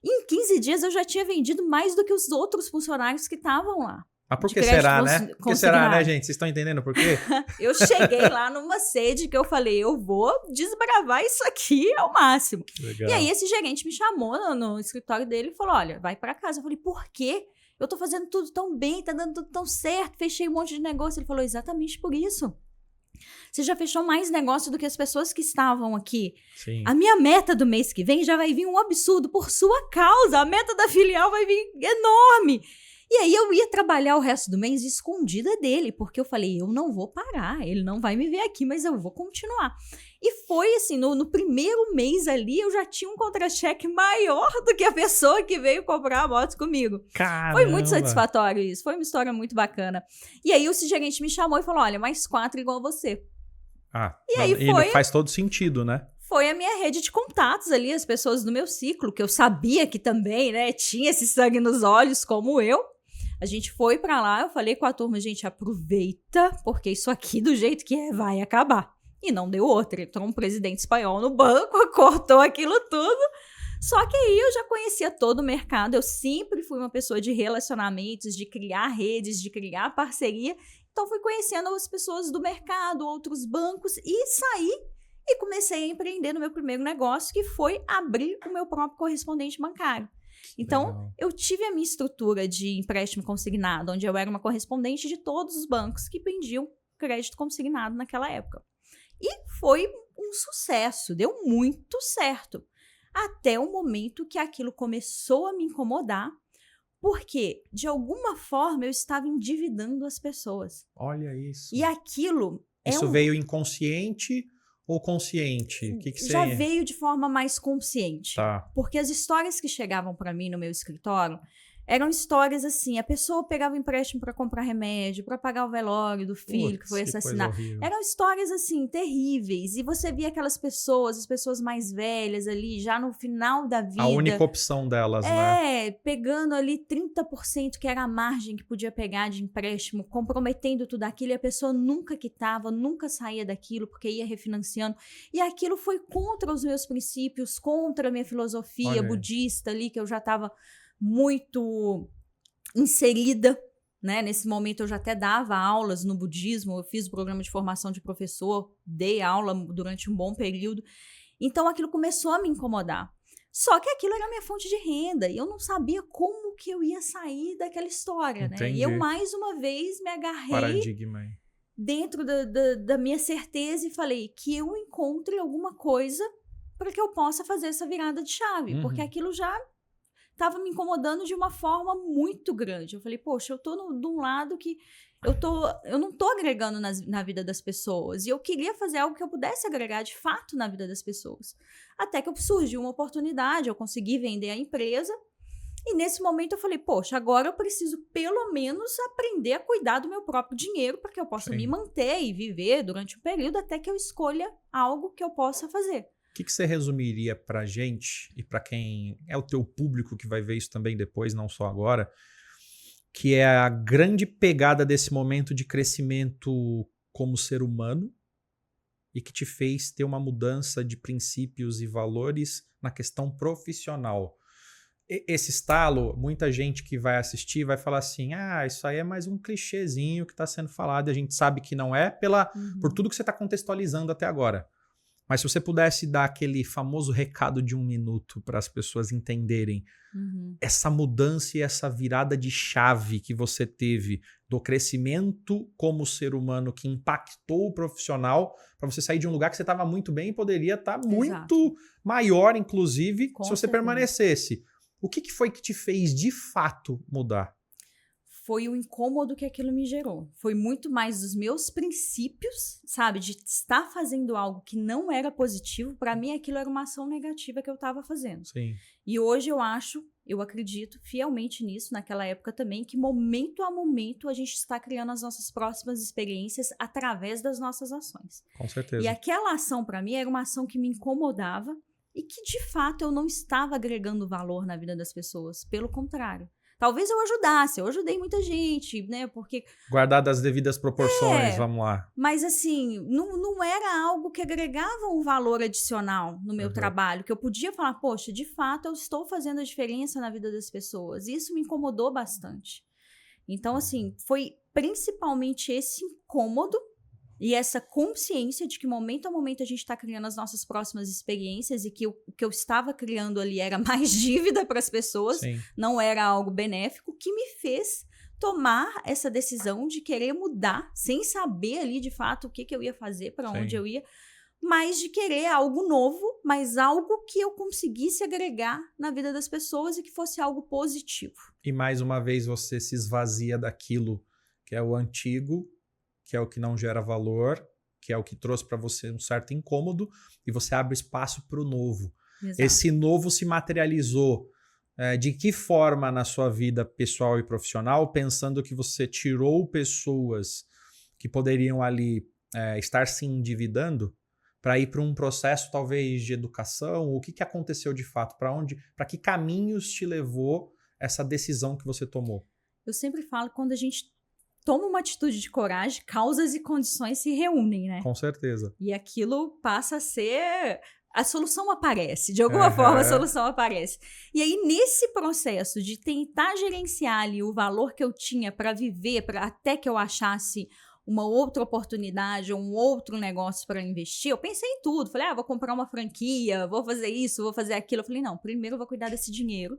E em 15 dias eu já tinha vendido mais do que os outros funcionários que estavam lá. Mas por que será, né? Por que será, né, gente? Vocês estão entendendo por quê? Eu cheguei lá numa sede que eu falei, eu vou desbravar isso aqui ao máximo. Legal. E aí esse gerente me chamou no escritório dele e falou, olha, vai pra casa. Eu falei, por quê? Eu tô fazendo tudo tão bem, tá dando tudo tão certo, fechei um monte de negócio. Ele falou, exatamente por isso. Você já fechou mais negócio do que as pessoas que estavam aqui. Sim. A minha meta do mês que vem já vai vir um absurdo por sua causa. A meta da filial vai vir enorme. E aí eu ia trabalhar o resto do mês escondida dele, porque eu falei, eu não vou parar, ele não vai me ver aqui, mas eu vou continuar. E foi assim, no primeiro mês ali, eu já tinha um contra-cheque maior do que a pessoa que veio comprar a moto comigo. Caramba. Foi muito satisfatório isso, foi uma história muito bacana. E aí o gerente me chamou e falou, olha, mais 4 igual você. E aí faz todo sentido, né? Foi a minha rede de contatos ali, as pessoas do meu ciclo, que eu sabia que também, né, tinha esse sangue nos olhos como eu. A gente foi pra lá, eu falei com a turma, gente, aproveita, porque isso aqui do jeito que é, vai acabar. E não deu outra, entrou um presidente espanhol no banco, cortou aquilo tudo. Só que aí eu já conhecia todo o mercado, eu sempre fui uma pessoa de relacionamentos, de criar redes, de criar parceria. Então fui conhecendo as pessoas do mercado, outros bancos e saí e comecei a empreender no meu primeiro negócio, que foi abrir o meu próprio correspondente bancário. Então, legal. Eu tive a minha estrutura de empréstimo consignado, onde eu era uma correspondente de todos os bancos que vendiam crédito consignado naquela época. E foi um sucesso, deu muito certo. Até o momento que aquilo começou a me incomodar, porque, de alguma forma, eu estava endividando as pessoas. Olha isso. E aquilo... Isso veio inconsciente ou consciente? O que você... Já veio de forma mais consciente. Tá. Porque as histórias que chegavam para mim no meu escritório eram histórias assim, a pessoa pegava empréstimo para comprar remédio, para pagar o velório do filho que foi assassinado. Eram histórias assim, terríveis. E você via aquelas pessoas, as pessoas mais velhas ali, já no final da vida. A única opção delas, né? Pegando ali 30% que era a margem que podia pegar de empréstimo, comprometendo tudo aquilo, e a pessoa nunca quitava, nunca saía daquilo, porque ia refinanciando. E aquilo foi contra os meus princípios, contra a minha filosofia budista ali, que eu já estava muito inserida, né? Nesse momento eu já até dava aulas no budismo, eu fiz o programa de formação de professor, dei aula durante um bom período, então aquilo começou a me incomodar. Só que aquilo era a minha fonte de renda e eu não sabia como que eu ia sair daquela história, né? E eu mais uma vez me agarrei dentro da minha certeza e falei que eu encontre alguma coisa para que eu possa fazer essa virada de chave, porque aquilo já estava me incomodando de uma forma muito grande. Eu falei, poxa, eu tô de um lado que eu não tô agregando na vida das pessoas. E eu queria fazer algo que eu pudesse agregar de fato na vida das pessoas. Até que surgiu uma oportunidade, eu consegui vender a empresa. E nesse momento eu falei, poxa, agora eu preciso pelo menos aprender a cuidar do meu próprio dinheiro para que eu possa me manter e viver durante um período até que eu escolha algo que eu possa fazer. O que você resumiria pra gente e pra quem é o teu público que vai ver isso também depois, não só agora, que é a grande pegada desse momento de crescimento como ser humano e que te fez ter uma mudança de princípios e valores na questão profissional? Esse estalo, muita gente que vai assistir vai falar assim, isso aí é mais um clichêzinho que está sendo falado e a gente sabe que não é por tudo que você está contextualizando até agora. Mas se você pudesse dar aquele famoso recado de 1 minuto para as pessoas entenderem essa mudança e essa virada de chave que você teve do crescimento como ser humano que impactou o profissional para você sair de um lugar que você estava muito bem e poderia estar muito maior, inclusive, se você permanecesse. O que foi que te fez de fato mudar? Foi o incômodo que aquilo me gerou. Foi muito mais dos meus princípios, sabe? De estar fazendo algo que não era positivo. Para mim, aquilo era uma ação negativa que eu estava fazendo. Sim. E hoje eu acredito fielmente nisso, naquela época também, que momento a momento a gente está criando as nossas próximas experiências através das nossas ações. Com certeza. E aquela ação, para mim, era uma ação que me incomodava e que, de fato, eu não estava agregando valor na vida das pessoas. Pelo contrário. Talvez eu ajudasse, eu ajudei muita gente, né? Porque. Guardado as devidas proporções, vamos lá. Mas assim, não era algo que agregava um valor adicional no meu trabalho, que eu podia falar, poxa, de fato eu estou fazendo a diferença na vida das pessoas. Isso me incomodou bastante. Então, assim, foi principalmente esse incômodo e essa consciência de que momento a momento a gente está criando as nossas próximas experiências e que o que eu estava criando ali era mais dívida para as pessoas, não era algo benéfico, que me fez tomar essa decisão de querer mudar, sem saber ali de fato o que eu ia fazer, para onde eu ia, mas de querer algo novo, mas algo que eu conseguisse agregar na vida das pessoas e que fosse algo positivo. E mais uma vez você se esvazia daquilo que é o antigo, que é o que não gera valor, que é o que trouxe para você um certo incômodo, e você abre espaço para o novo. Exato. Esse novo se materializou de que forma na sua vida pessoal e profissional, pensando que você tirou pessoas que poderiam ali estar se endividando para ir para um processo talvez de educação? O que aconteceu de fato? Para que caminhos te levou essa decisão que você tomou? Eu sempre falo que quando a gente toma uma atitude de coragem, causas e condições se reúnem, né? Com certeza. E aquilo passa a ser... A solução aparece, de alguma forma a solução aparece. E aí, nesse processo de tentar gerenciar ali o valor que eu tinha para viver, até que eu achasse uma outra oportunidade, um outro negócio para investir, eu pensei em tudo. Falei, vou comprar uma franquia, vou fazer isso, vou fazer aquilo. Eu falei, não, primeiro eu vou cuidar desse dinheiro,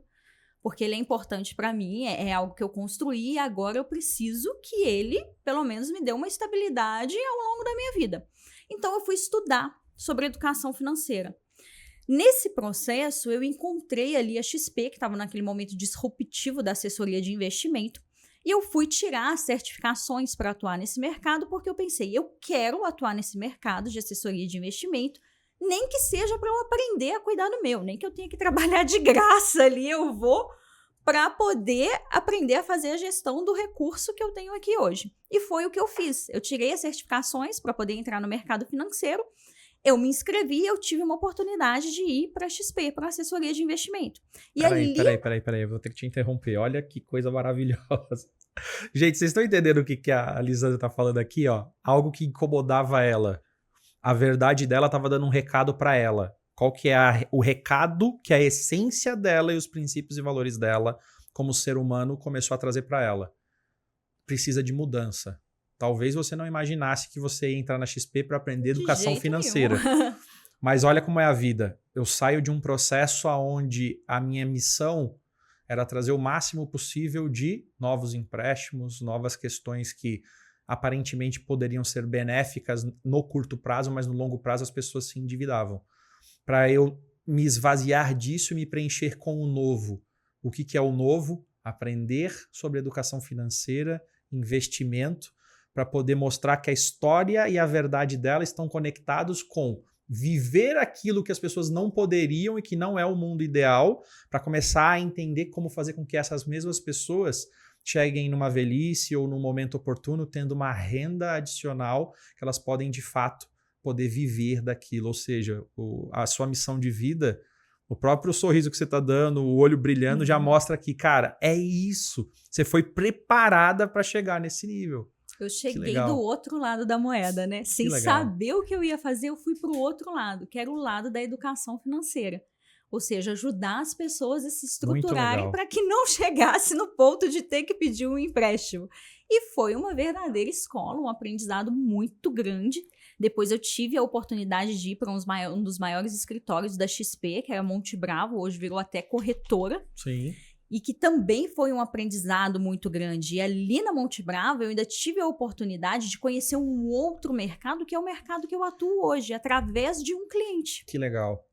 porque ele é importante para mim, é algo que eu construí e agora eu preciso que ele, pelo menos, me dê uma estabilidade ao longo da minha vida. Então, eu fui estudar sobre educação financeira. Nesse processo, eu encontrei ali a XP, que estava naquele momento disruptivo da assessoria de investimento, e eu fui tirar certificações para atuar nesse mercado, porque eu pensei, eu quero atuar nesse mercado de assessoria de investimento, nem que seja para eu aprender a cuidar do meu, nem que eu tenha que trabalhar de graça ali, eu vou para poder aprender a fazer a gestão do recurso que eu tenho aqui hoje. E foi o que eu fiz. Eu tirei as certificações para poder entrar no mercado financeiro, eu me inscrevi e eu tive uma oportunidade de ir para a XP, para a assessoria de investimento. Peraí, eu vou ter que te interromper. Olha que coisa maravilhosa. Gente, vocês estão entendendo o que a Lisandra está falando aqui? Ó? Algo que incomodava ela. A verdade dela estava dando um recado para ela. Qual que é o recado que a essência dela e os princípios e valores dela como ser humano começou a trazer para ela? Precisa de mudança. Talvez você não imaginasse que você ia entrar na XP para aprender educação financeira. Mas olha como é a vida. Eu saio de um processo onde a minha missão era trazer o máximo possível de novos empréstimos, novas questões que aparentemente poderiam ser benéficas no curto prazo, mas no longo prazo as pessoas se endividavam. Para eu me esvaziar disso e me preencher com o novo. O que é o novo? Aprender sobre educação financeira, investimento, para poder mostrar que a história e a verdade dela estão conectados com viver aquilo que as pessoas não poderiam e que não é o mundo ideal, para começar a entender como fazer com que essas mesmas pessoas cheguem numa velhice ou num momento oportuno tendo uma renda adicional que elas podem de fato poder viver daquilo. Ou seja, a sua missão de vida, o próprio sorriso que você está dando, o olho brilhando, já mostra que, cara, é isso. Você foi preparada para chegar nesse nível. Eu cheguei do outro lado da moeda, né? Sem saber o que eu ia fazer, eu fui para o outro lado, que era o lado da educação financeira. Ou seja, ajudar as pessoas a se estruturarem para que não chegasse no ponto de ter que pedir um empréstimo. E foi uma verdadeira escola, um aprendizado muito grande. Depois eu tive a oportunidade de ir para um dos maiores escritórios da XP, que era Monte Bravo, hoje virou até corretora. Sim. E que também foi um aprendizado muito grande. E ali na Monte Bravo eu ainda tive a oportunidade de conhecer um outro mercado, que é o mercado que eu atuo hoje, através de um cliente. Que legal.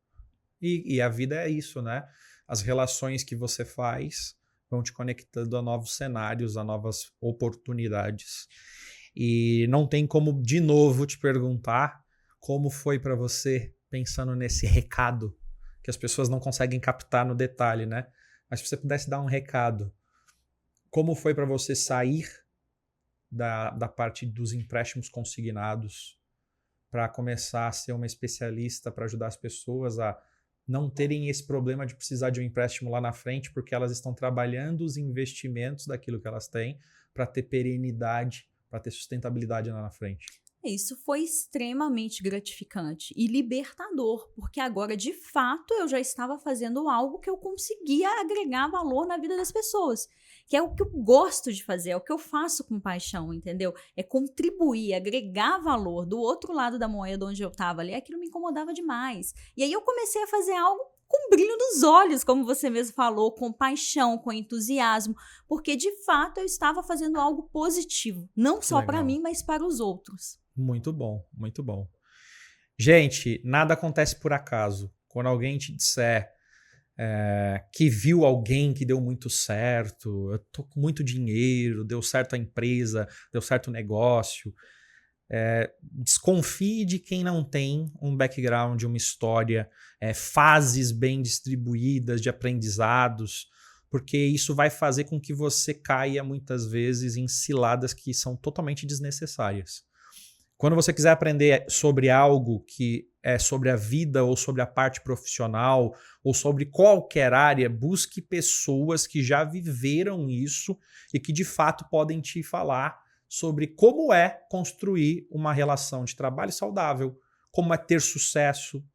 E a vida é isso, né? As relações que você faz vão te conectando a novos cenários, a novas oportunidades. E não tem como, de novo, te perguntar como foi para você, pensando nesse recado, que as pessoas não conseguem captar no detalhe, né? Mas se você pudesse dar um recado, como foi para você sair da parte dos empréstimos consignados para começar a ser uma especialista para ajudar as pessoas a não terem esse problema de precisar de um empréstimo lá na frente, porque elas estão trabalhando os investimentos daquilo que elas têm para ter perenidade, para ter sustentabilidade lá na frente? Isso foi extremamente gratificante e libertador, porque agora, de fato, eu já estava fazendo algo que eu conseguia agregar valor na vida das pessoas, que é o que eu gosto de fazer, é o que eu faço com paixão, entendeu? É contribuir, agregar valor. Do outro lado da moeda onde eu estava ali, aquilo me incomodava demais. E aí eu comecei a fazer algo com brilho nos olhos, como você mesmo falou, com paixão, com entusiasmo, porque de fato eu estava fazendo algo positivo, não só para mim, mas para os outros. Muito bom, muito bom. Gente, nada acontece por acaso. Quando alguém te disser que viu alguém que deu muito certo, eu tô com muito dinheiro, deu certo a empresa, deu certo o negócio, desconfie de quem não tem um background, uma história, fases bem distribuídas de aprendizados, porque isso vai fazer com que você caia muitas vezes em ciladas que são totalmente desnecessárias. Quando você quiser aprender sobre algo que é sobre a vida ou sobre a parte profissional ou sobre qualquer área, busque pessoas que já viveram isso e que de fato podem te falar sobre como é construir uma relação de trabalho saudável, como é ter sucesso,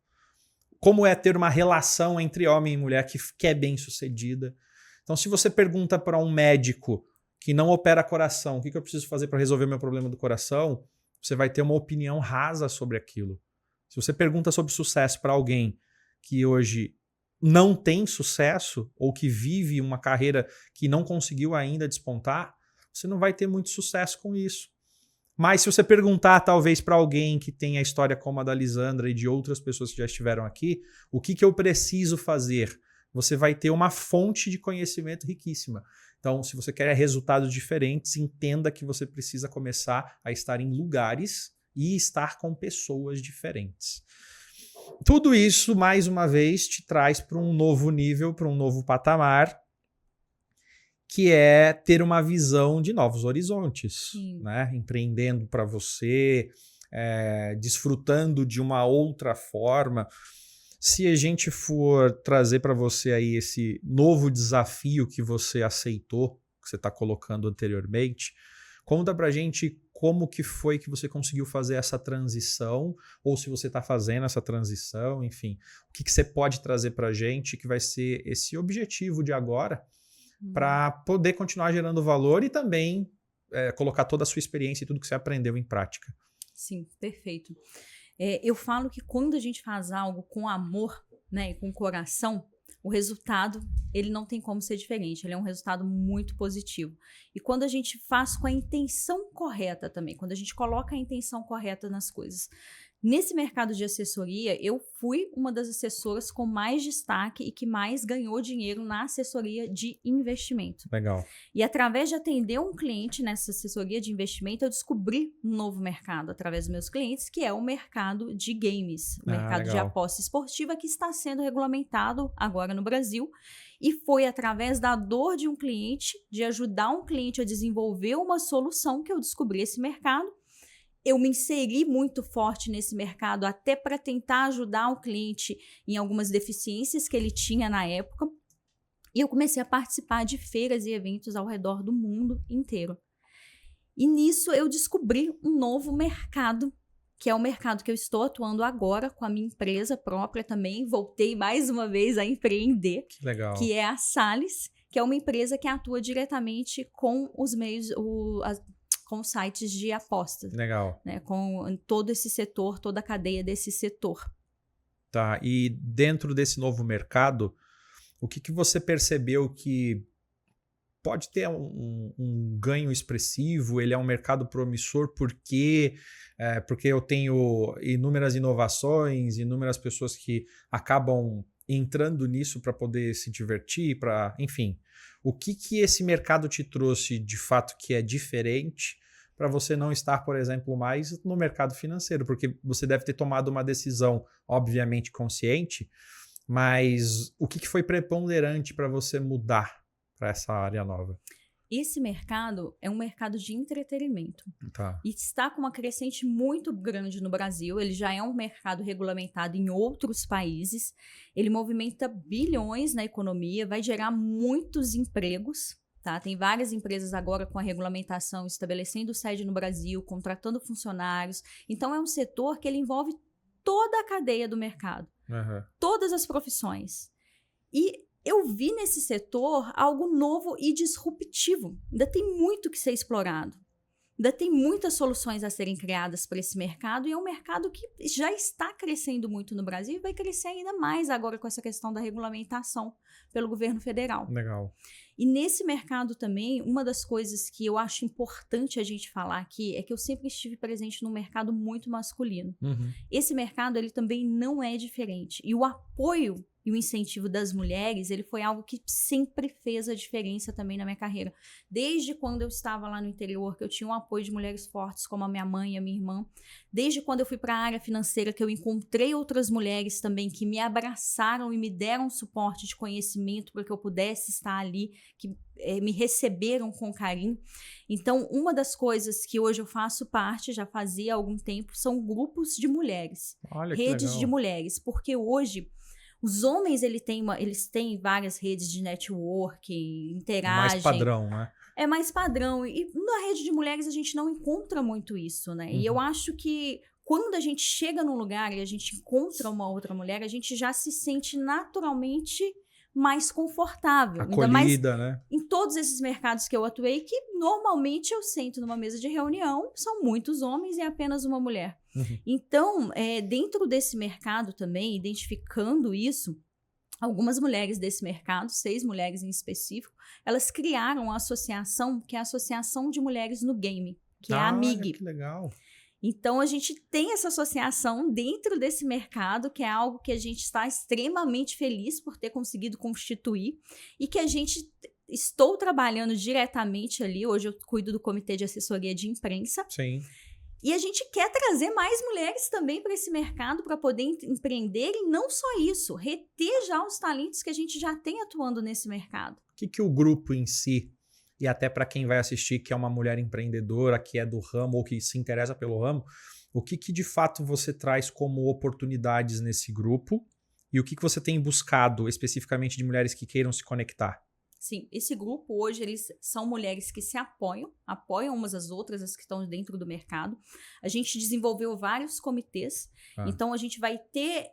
como é ter uma relação entre homem e mulher que é bem sucedida. Então, se você pergunta para um médico que não opera coração, o que eu preciso fazer para resolver meu problema do coração, você vai ter uma opinião rasa sobre aquilo. Se você pergunta sobre sucesso para alguém que hoje não tem sucesso ou que vive uma carreira que não conseguiu ainda despontar, você não vai ter muito sucesso com isso. Mas se você perguntar talvez para alguém que tem a história como a da Lisandra e de outras pessoas que já estiveram aqui, o que eu preciso fazer? Você vai ter uma fonte de conhecimento riquíssima. Então, se você quer resultados diferentes, entenda que você precisa começar a estar em lugares e estar com pessoas diferentes. Tudo isso, mais uma vez, te traz para um novo nível, para um novo patamar, que é ter uma visão de novos horizontes, né? Empreendendo para você, desfrutando de uma outra forma. Se a gente for trazer para você aí esse novo desafio que você aceitou, que você está colocando anteriormente, conta para a gente como que foi que você conseguiu fazer essa transição, ou se você está fazendo essa transição, enfim. O que você pode trazer para a gente que vai ser esse objetivo de agora para poder continuar gerando valor e também colocar toda a sua experiência e tudo que você aprendeu em prática. Sim, perfeito. Eu falo que quando a gente faz algo com amor, né, e com coração, o resultado, ele não tem como ser diferente, ele é um resultado muito positivo. E quando a gente faz com a intenção correta também, quando a gente coloca a intenção correta nas coisas, Nesse mercado de assessoria, eu fui uma das assessoras com mais destaque e que mais ganhou dinheiro na assessoria de investimento. Legal. E através de atender um cliente nessa assessoria de investimento, eu descobri um novo mercado através dos meus clientes, que é o mercado de games, o mercado de legal. aposta esportiva, que está sendo regulamentado agora no Brasil. E foi através da dor de um cliente, de ajudar um cliente a desenvolver uma solução, que eu descobri esse mercado. Eu me inseri muito forte nesse mercado até para tentar ajudar o cliente em algumas deficiências que ele tinha na época. E eu comecei a participar de feiras e eventos ao redor do mundo inteiro. E nisso eu descobri um novo mercado, que é o mercado que eu estou atuando agora com a minha empresa própria também. Voltei mais uma vez a empreender, Que legal. que é a Sales, que é uma empresa que atua diretamente com os meios, com sites de apostas. Legal. Né, com todo esse setor, toda a cadeia desse setor. Tá, e dentro desse novo mercado, o que você percebeu que pode ter um ganho expressivo? Ele é um mercado promissor porque eu tenho inúmeras inovações, inúmeras pessoas que acabam entrando nisso para poder se divertir, enfim. O que esse mercado te trouxe de fato que é diferente para você não estar, por exemplo, mais no mercado financeiro? Porque você deve ter tomado uma decisão, obviamente, consciente, mas o que foi preponderante para você mudar para essa área nova? Esse mercado é um mercado de entretenimento. Tá. E está com uma crescente muito grande no Brasil. Ele já é um mercado regulamentado em outros países. Ele movimenta bilhões na economia, vai gerar muitos empregos. Tá? Tem várias empresas agora com a regulamentação estabelecendo sede no Brasil, contratando funcionários. Então é um setor que ele envolve toda a cadeia do mercado. Uhum. Todas as profissões. E eu vi nesse setor algo novo e disruptivo. Ainda tem muito que ser explorado. Ainda tem muitas soluções a serem criadas para esse mercado, e é um mercado que já está crescendo muito no Brasil e vai crescer ainda mais agora com essa questão da regulamentação pelo governo federal. Legal. E nesse mercado também, uma das coisas que eu acho importante a gente falar aqui é que eu sempre estive presente num mercado muito masculino. Uhum. Esse mercado, ele também não é diferente. E o apoio e o incentivo das mulheres, ele foi algo que sempre fez a diferença também na minha carreira. Desde quando eu estava lá no interior, que eu tinha um apoio de mulheres fortes, como a minha mãe e a minha irmã. Desde quando eu fui para a área financeira, que eu encontrei outras mulheres também que me abraçaram e me deram suporte de conhecimento para que eu pudesse estar ali, que me receberam com carinho. Então, uma das coisas que hoje eu faço parte, já fazia há algum tempo, são grupos de mulheres. Olha, que redes legal. de mulheres, porque hoje os homens eles têm várias redes de networking, interagem. Mais padrão, né? É mais padrão. E na rede de mulheres a gente não encontra muito isso, né? E eu acho que quando a gente chega num lugar e a gente encontra uma outra mulher, a gente já se sente naturalmente mais confortável. Acolhida, ainda mais né? em todos esses mercados que eu atuei, que normalmente eu sento numa mesa de reunião, são muitos homens e apenas uma mulher. Uhum. Então, dentro desse mercado também, identificando isso, algumas mulheres desse mercado, 6 mulheres em específico, elas criaram uma associação, que é a Associação de Mulheres no Game, que é a AMIG. Que legal. Então, a gente tem essa associação dentro desse mercado, que é algo que a gente está extremamente feliz por ter conseguido constituir e que a gente estou trabalhando diretamente ali. Hoje eu cuido do comitê de assessoria de imprensa. Sim. E a gente quer trazer mais mulheres também para esse mercado para poder empreender, e não só isso, reter já os talentos que a gente já tem atuando nesse mercado. O que o grupo em si, e até para quem vai assistir que é uma mulher empreendedora, que é do ramo ou que se interessa pelo ramo, o que de fato você traz como oportunidades nesse grupo e o que você tem buscado especificamente de mulheres que queiram se conectar? Sim, esse grupo hoje, eles são mulheres que se apoiam umas às outras, as que estão dentro do mercado. A gente desenvolveu vários comitês, então a gente vai ter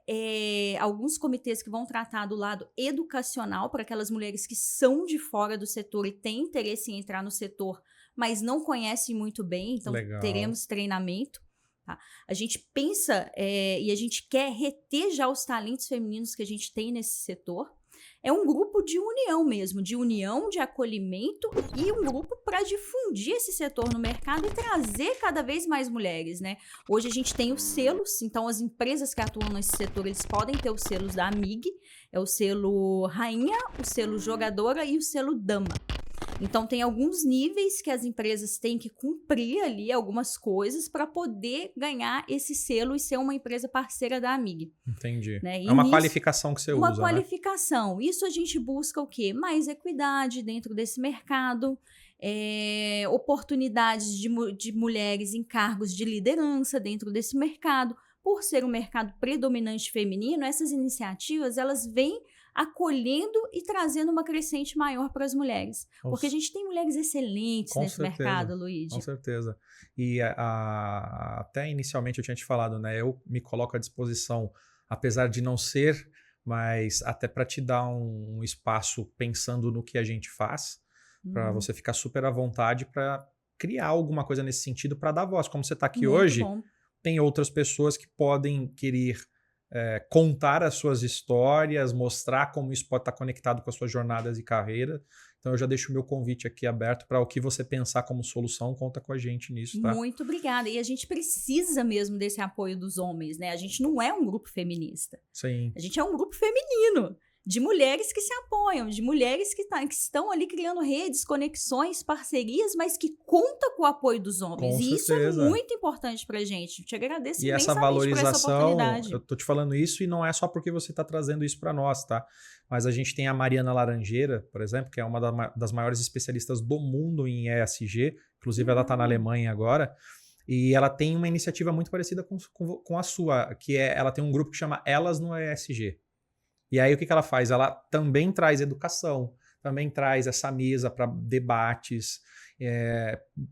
alguns comitês que vão tratar do lado educacional para aquelas mulheres que são de fora do setor e têm interesse em entrar no setor, mas não conhecem muito bem, então teremos treinamento. Tá? A gente pensa e a gente quer reter já os talentos femininos que a gente tem nesse setor. É um grupo de união mesmo, de união, de acolhimento e um grupo para difundir esse setor no mercado e trazer cada vez mais mulheres, né? Hoje a gente tem os selos, então as empresas que atuam nesse setor, eles podem ter os selos da AMIG, é o selo rainha, o selo jogadora e o selo dama. Então, tem alguns níveis que as empresas têm que cumprir ali, algumas coisas, para poder ganhar esse selo e ser uma empresa parceira da AMIG. Entendi. Né? É uma qualificação que você usa, uma qualificação. Né? Isso a gente busca o quê? Mais equidade dentro desse mercado, oportunidades de mulheres em cargos de liderança dentro desse mercado. Por ser um mercado predominante feminino, essas iniciativas, elas vêm acolhendo e trazendo uma crescente maior para as mulheres. Porque a gente tem mulheres excelentes nesse mercado, Luigi. Com certeza. E até inicialmente eu tinha te falado, né? Eu me coloco à disposição, apesar de não ser, mas até para te dar um espaço pensando no que a gente faz, para você ficar super à vontade para criar alguma coisa nesse sentido para dar voz. Como você está aqui hoje, tem outras pessoas que podem querer contar as suas histórias, mostrar como isso pode estar conectado com as suas jornadas e carreira. Então eu já deixo o meu convite aqui aberto para o que você pensar como solução, conta com a gente nisso, tá? Muito obrigada. E a gente precisa mesmo desse apoio dos homens, né? A gente não é um grupo feminista. Sim. A gente é um grupo feminino. De mulheres que se apoiam, de mulheres que estão ali criando redes, conexões, parcerias, mas que conta com o apoio dos homens. E isso é muito importante pra gente. Eu te agradeço imensamente essa valorização, por essa oportunidade. Eu tô te falando isso e não é só porque você tá trazendo isso para nós, tá? Mas a gente tem a Mariana Laranjeira, por exemplo, que é uma das maiores especialistas do mundo em ESG. Inclusive, ela tá na Alemanha agora. E ela tem uma iniciativa muito parecida com a sua, que ela tem um grupo que chama Elas no ESG. E aí o que ela faz? Ela também traz educação, também traz essa mesa para debates.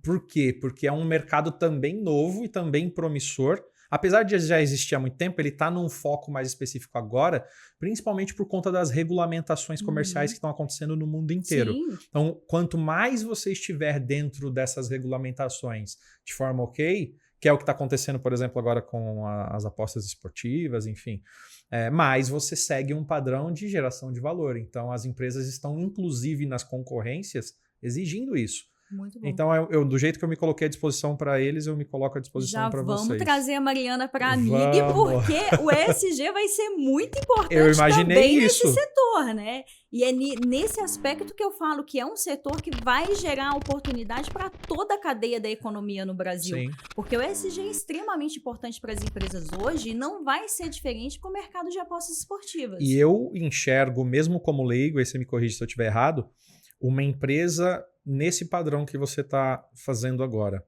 Por quê? Porque é um mercado também novo e também promissor. Apesar de já existir há muito tempo, ele está num foco mais específico agora, principalmente por conta das regulamentações comerciais que estão acontecendo no mundo inteiro. Sim. Então, quanto mais você estiver dentro dessas regulamentações de forma ok, que é o que está acontecendo, por exemplo, agora com as apostas esportivas, enfim, mas você segue um padrão de geração de valor. Então, as empresas estão, inclusive nas concorrências, exigindo isso. Muito bom. Então, do jeito que eu me coloquei à disposição para eles, eu me coloco à disposição para vocês. Já vamos trazer a Mariana para a AMIG, porque o ESG vai ser muito importante também nesse setor, né? E é nesse aspecto que eu falo que é um setor que vai gerar oportunidade para toda a cadeia da economia no Brasil. Sim. Porque o ESG é extremamente importante para as empresas hoje e não vai ser diferente para o mercado de apostas esportivas. E eu enxergo, mesmo como leigo, aí você me corrige se eu estiver errado, uma empresa nesse padrão que você está fazendo agora,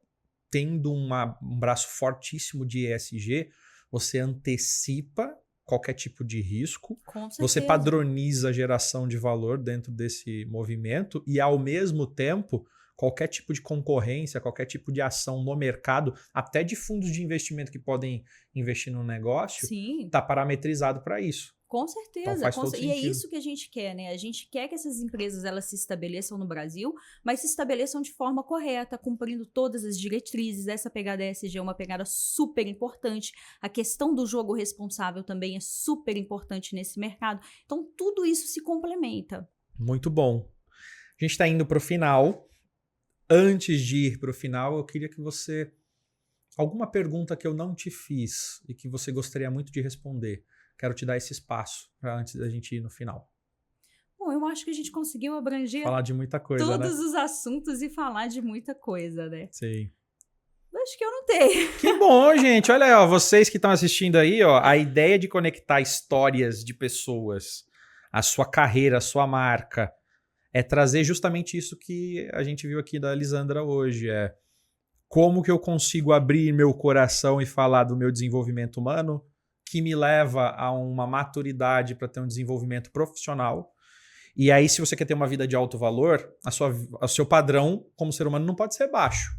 tendo um braço fortíssimo de ESG, você antecipa qualquer tipo de risco, você padroniza a geração de valor dentro desse movimento e, ao mesmo tempo, qualquer tipo de concorrência, qualquer tipo de ação no mercado, até de fundos de investimento que podem investir no negócio, está parametrizado para isso. Com certeza. Então e é isso que a gente quer, né? A gente quer que essas empresas elas se estabeleçam no Brasil, mas se estabeleçam de forma correta, cumprindo todas as diretrizes. Essa pegada ESG é uma pegada super importante. A questão do jogo responsável também é super importante nesse mercado. Então, tudo isso se complementa. Muito bom. A gente está indo para o final. Antes de ir para o final, eu queria que você... Alguma pergunta que eu não te fiz e que você gostaria muito de responder. Quero te dar esse espaço antes da gente ir no final. Bom, eu acho que a gente conseguiu abranger falar de muita coisa, todos os assuntos e falar de muita coisa, né? Sim. Acho que eu não tenho. Que bom, gente. Olha aí, ó, vocês que estão assistindo aí, ó, a ideia de conectar histórias de pessoas, a sua carreira, a sua marca, é trazer justamente isso que a gente viu aqui da Lisandra hoje. Como que eu consigo abrir meu coração e falar do meu desenvolvimento humano, que me leva a uma maturidade para ter um desenvolvimento profissional. E aí, se você quer ter uma vida de alto valor, o seu padrão como ser humano não pode ser baixo.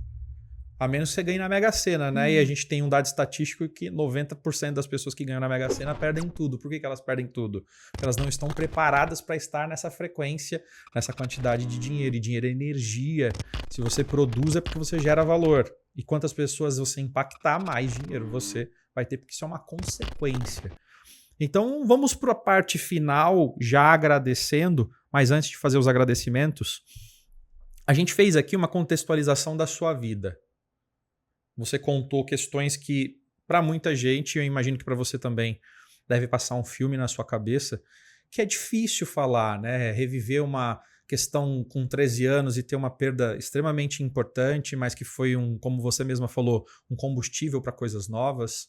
A menos que você ganhe na Mega Sena, né? E a gente tem um dado estatístico que 90% das pessoas que ganham na Mega Sena perdem tudo. Por que elas perdem tudo? Porque elas não estão preparadas para estar nessa frequência, nessa quantidade de dinheiro. E dinheiro é energia. Se você produz é porque você gera valor. E quantas pessoas você impactar, mais dinheiro você vai ter, porque isso é uma consequência. Então vamos para a parte final, já agradecendo, mas antes de fazer os agradecimentos, a gente fez aqui uma contextualização da sua vida. Você contou questões que, para muita gente, eu imagino que para você também, deve passar um filme na sua cabeça, que é difícil falar, né? Reviver uma questão com 13 anos e ter uma perda extremamente importante, mas que foi como você mesma falou, um combustível para coisas novas.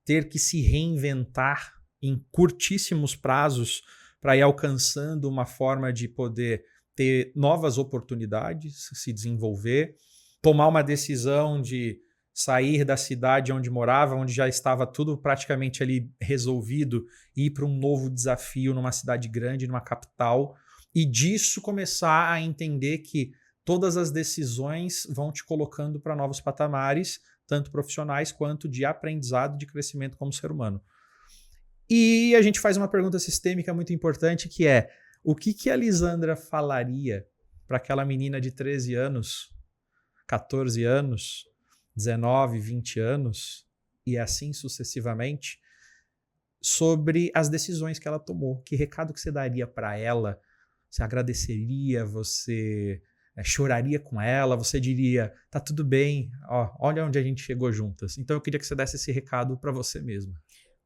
Ter que se reinventar em curtíssimos prazos para ir alcançando uma forma de poder ter novas oportunidades, se desenvolver, tomar uma decisão de sair da cidade onde morava, onde já estava tudo praticamente ali resolvido, e ir para um novo desafio numa cidade grande, numa capital, e disso começar a entender que todas as decisões vão te colocando para novos patamares, tanto profissionais quanto de aprendizado, de crescimento como ser humano. E a gente faz uma pergunta sistêmica muito importante, que é: o que a Lisandra falaria para aquela menina de 13 anos, 14 anos, 19, 20 anos, e assim sucessivamente, sobre as decisões que ela tomou? Que recado que você daria para ela? Você agradeceria? Você choraria com ela? Você diria, tá tudo bem, olha onde a gente chegou juntas. Então eu queria que você desse esse recado para você mesma.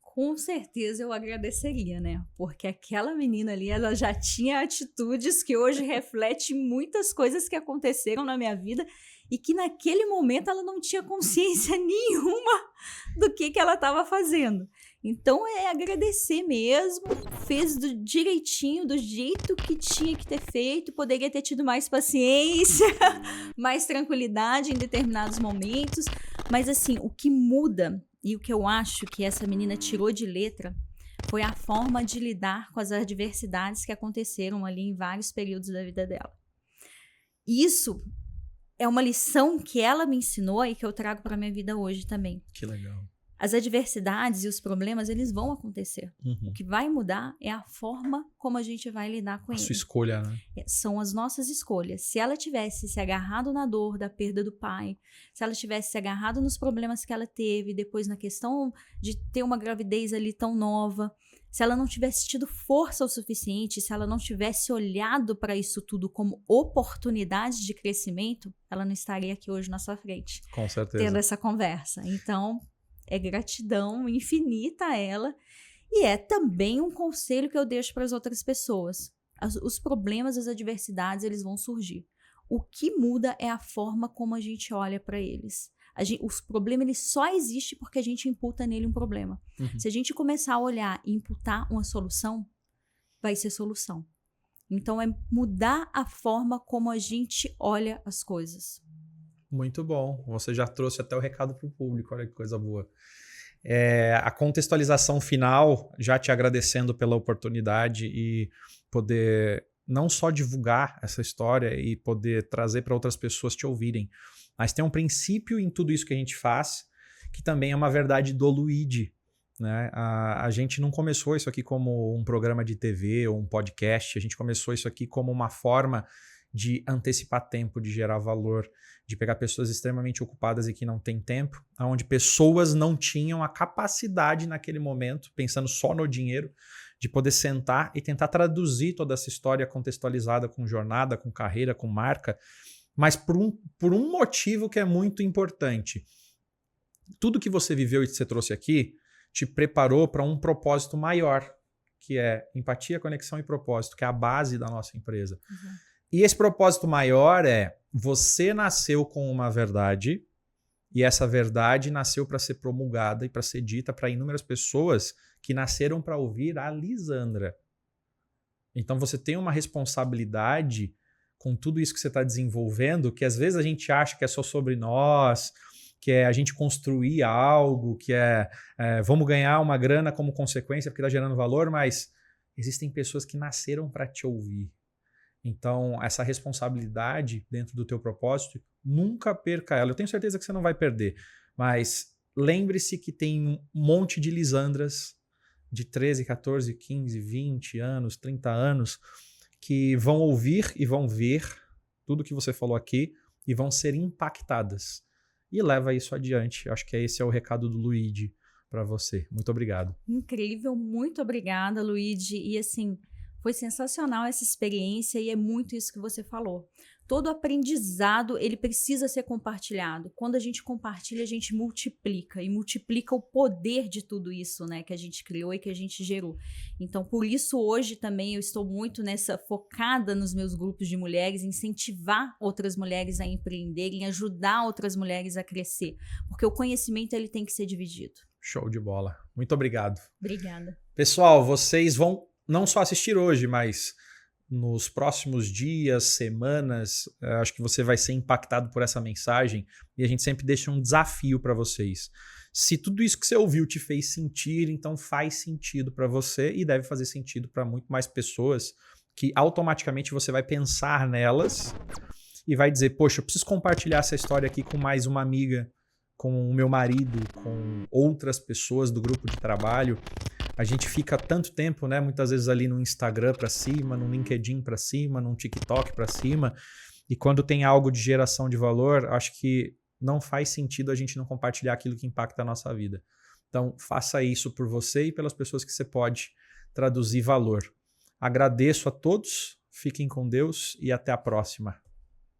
Com certeza eu agradeceria, né? Porque aquela menina ali, ela já tinha atitudes que hoje refletem muitas coisas que aconteceram na minha vida e que naquele momento ela não tinha consciência nenhuma do que ela estava fazendo. Então é agradecer mesmo, fez direitinho, do jeito que tinha que ter feito, poderia ter tido mais paciência, mais tranquilidade em determinados momentos, mas assim, o que muda e o que eu acho que essa menina tirou de letra foi a forma de lidar com as adversidades que aconteceram ali em vários períodos da vida dela. Isso é uma lição que ela me ensinou e que eu trago para a minha vida hoje também. Que legal. As adversidades e os problemas, eles vão acontecer. O que vai mudar é a forma como a gente vai lidar com eles. A sua escolha, né? São as nossas escolhas. Se ela tivesse se agarrado na dor da perda do pai, se ela tivesse se agarrado nos problemas que ela teve, depois na questão de ter uma gravidez ali tão nova, se ela não tivesse tido força o suficiente, se ela não tivesse olhado para isso tudo como oportunidade de crescimento, ela não estaria aqui hoje na sua frente. Com certeza. Tendo essa conversa. Então, é gratidão infinita a ela e é também um conselho que eu deixo para as outras pessoas. Os problemas, as adversidades, eles vão surgir. O que muda é a forma como a gente olha para eles. Os problemas, ele só existe porque a gente imputa nele um problema. Se a gente começar a olhar e imputar uma solução, vai ser solução. Então, é mudar a forma como a gente olha as coisas. Muito bom. Você já trouxe até o recado para o público. Olha que coisa boa. A contextualização final, já te agradecendo pela oportunidade e poder não só divulgar essa história e poder trazer para outras pessoas te ouvirem, mas tem um princípio em tudo isso que a gente faz, que também é uma verdade do Luigi, né? A gente não começou isso aqui como um programa de TV ou um podcast, a gente começou isso aqui como uma forma de antecipar tempo, de gerar valor, de pegar pessoas extremamente ocupadas e que não têm tempo, onde pessoas não tinham a capacidade naquele momento, pensando só no dinheiro, de poder sentar e tentar traduzir toda essa história contextualizada com jornada, com carreira, com marca, mas por um motivo que é muito importante. Tudo que você viveu e que você trouxe aqui te preparou para um propósito maior, que é empatia, conexão e propósito, que é a base da nossa empresa. E esse propósito maior é: você nasceu com uma verdade e essa verdade nasceu para ser promulgada e para ser dita para inúmeras pessoas que nasceram para ouvir a Lisandra. Então você tem uma responsabilidade com tudo isso que você está desenvolvendo, que às vezes a gente acha que é só sobre nós, que é a gente construir algo, que vamos ganhar uma grana como consequência porque está gerando valor, mas existem pessoas que nasceram para te ouvir. Então, essa responsabilidade dentro do teu propósito, nunca perca ela. Eu tenho certeza que você não vai perder, mas lembre-se que tem um monte de Lisandras de 13, 14, 15, 20 anos, 30 anos, que vão ouvir e vão ver tudo que você falou aqui e vão ser impactadas. E leva isso adiante. Acho que esse é o recado do Luigi. para você. Muito obrigado. Incrível, muito obrigada, Luigi. E assim, foi sensacional essa experiência e é muito isso que você falou. Todo aprendizado, ele precisa ser compartilhado. Quando a gente compartilha, a gente multiplica e multiplica o poder de tudo isso, né, que a gente criou e que a gente gerou. Então, por isso hoje também eu estou muito focada nos meus grupos de mulheres, incentivar outras mulheres a empreenderem, ajudar outras mulheres a crescer, porque o conhecimento ele tem que ser dividido. Show de bola. Muito obrigado. Obrigada. Pessoal, vocês vão não só assistir hoje, mas nos próximos dias, semanas, acho que você vai ser impactado por essa mensagem e a gente sempre deixa um desafio para vocês. Se tudo isso que você ouviu te fez sentir, então faz sentido para você e deve fazer sentido para muito mais pessoas, que automaticamente você vai pensar nelas e vai dizer, poxa, eu preciso compartilhar essa história aqui com mais uma amiga, com o meu marido, com outras pessoas do grupo de trabalho. A gente fica tanto tempo, né, muitas vezes ali no Instagram para cima, no LinkedIn para cima, no TikTok para cima, e quando tem algo de geração de valor, acho que não faz sentido a gente não compartilhar aquilo que impacta a nossa vida. Então, faça isso por você e pelas pessoas que você pode traduzir valor. Agradeço a todos, fiquem com Deus e até a próxima.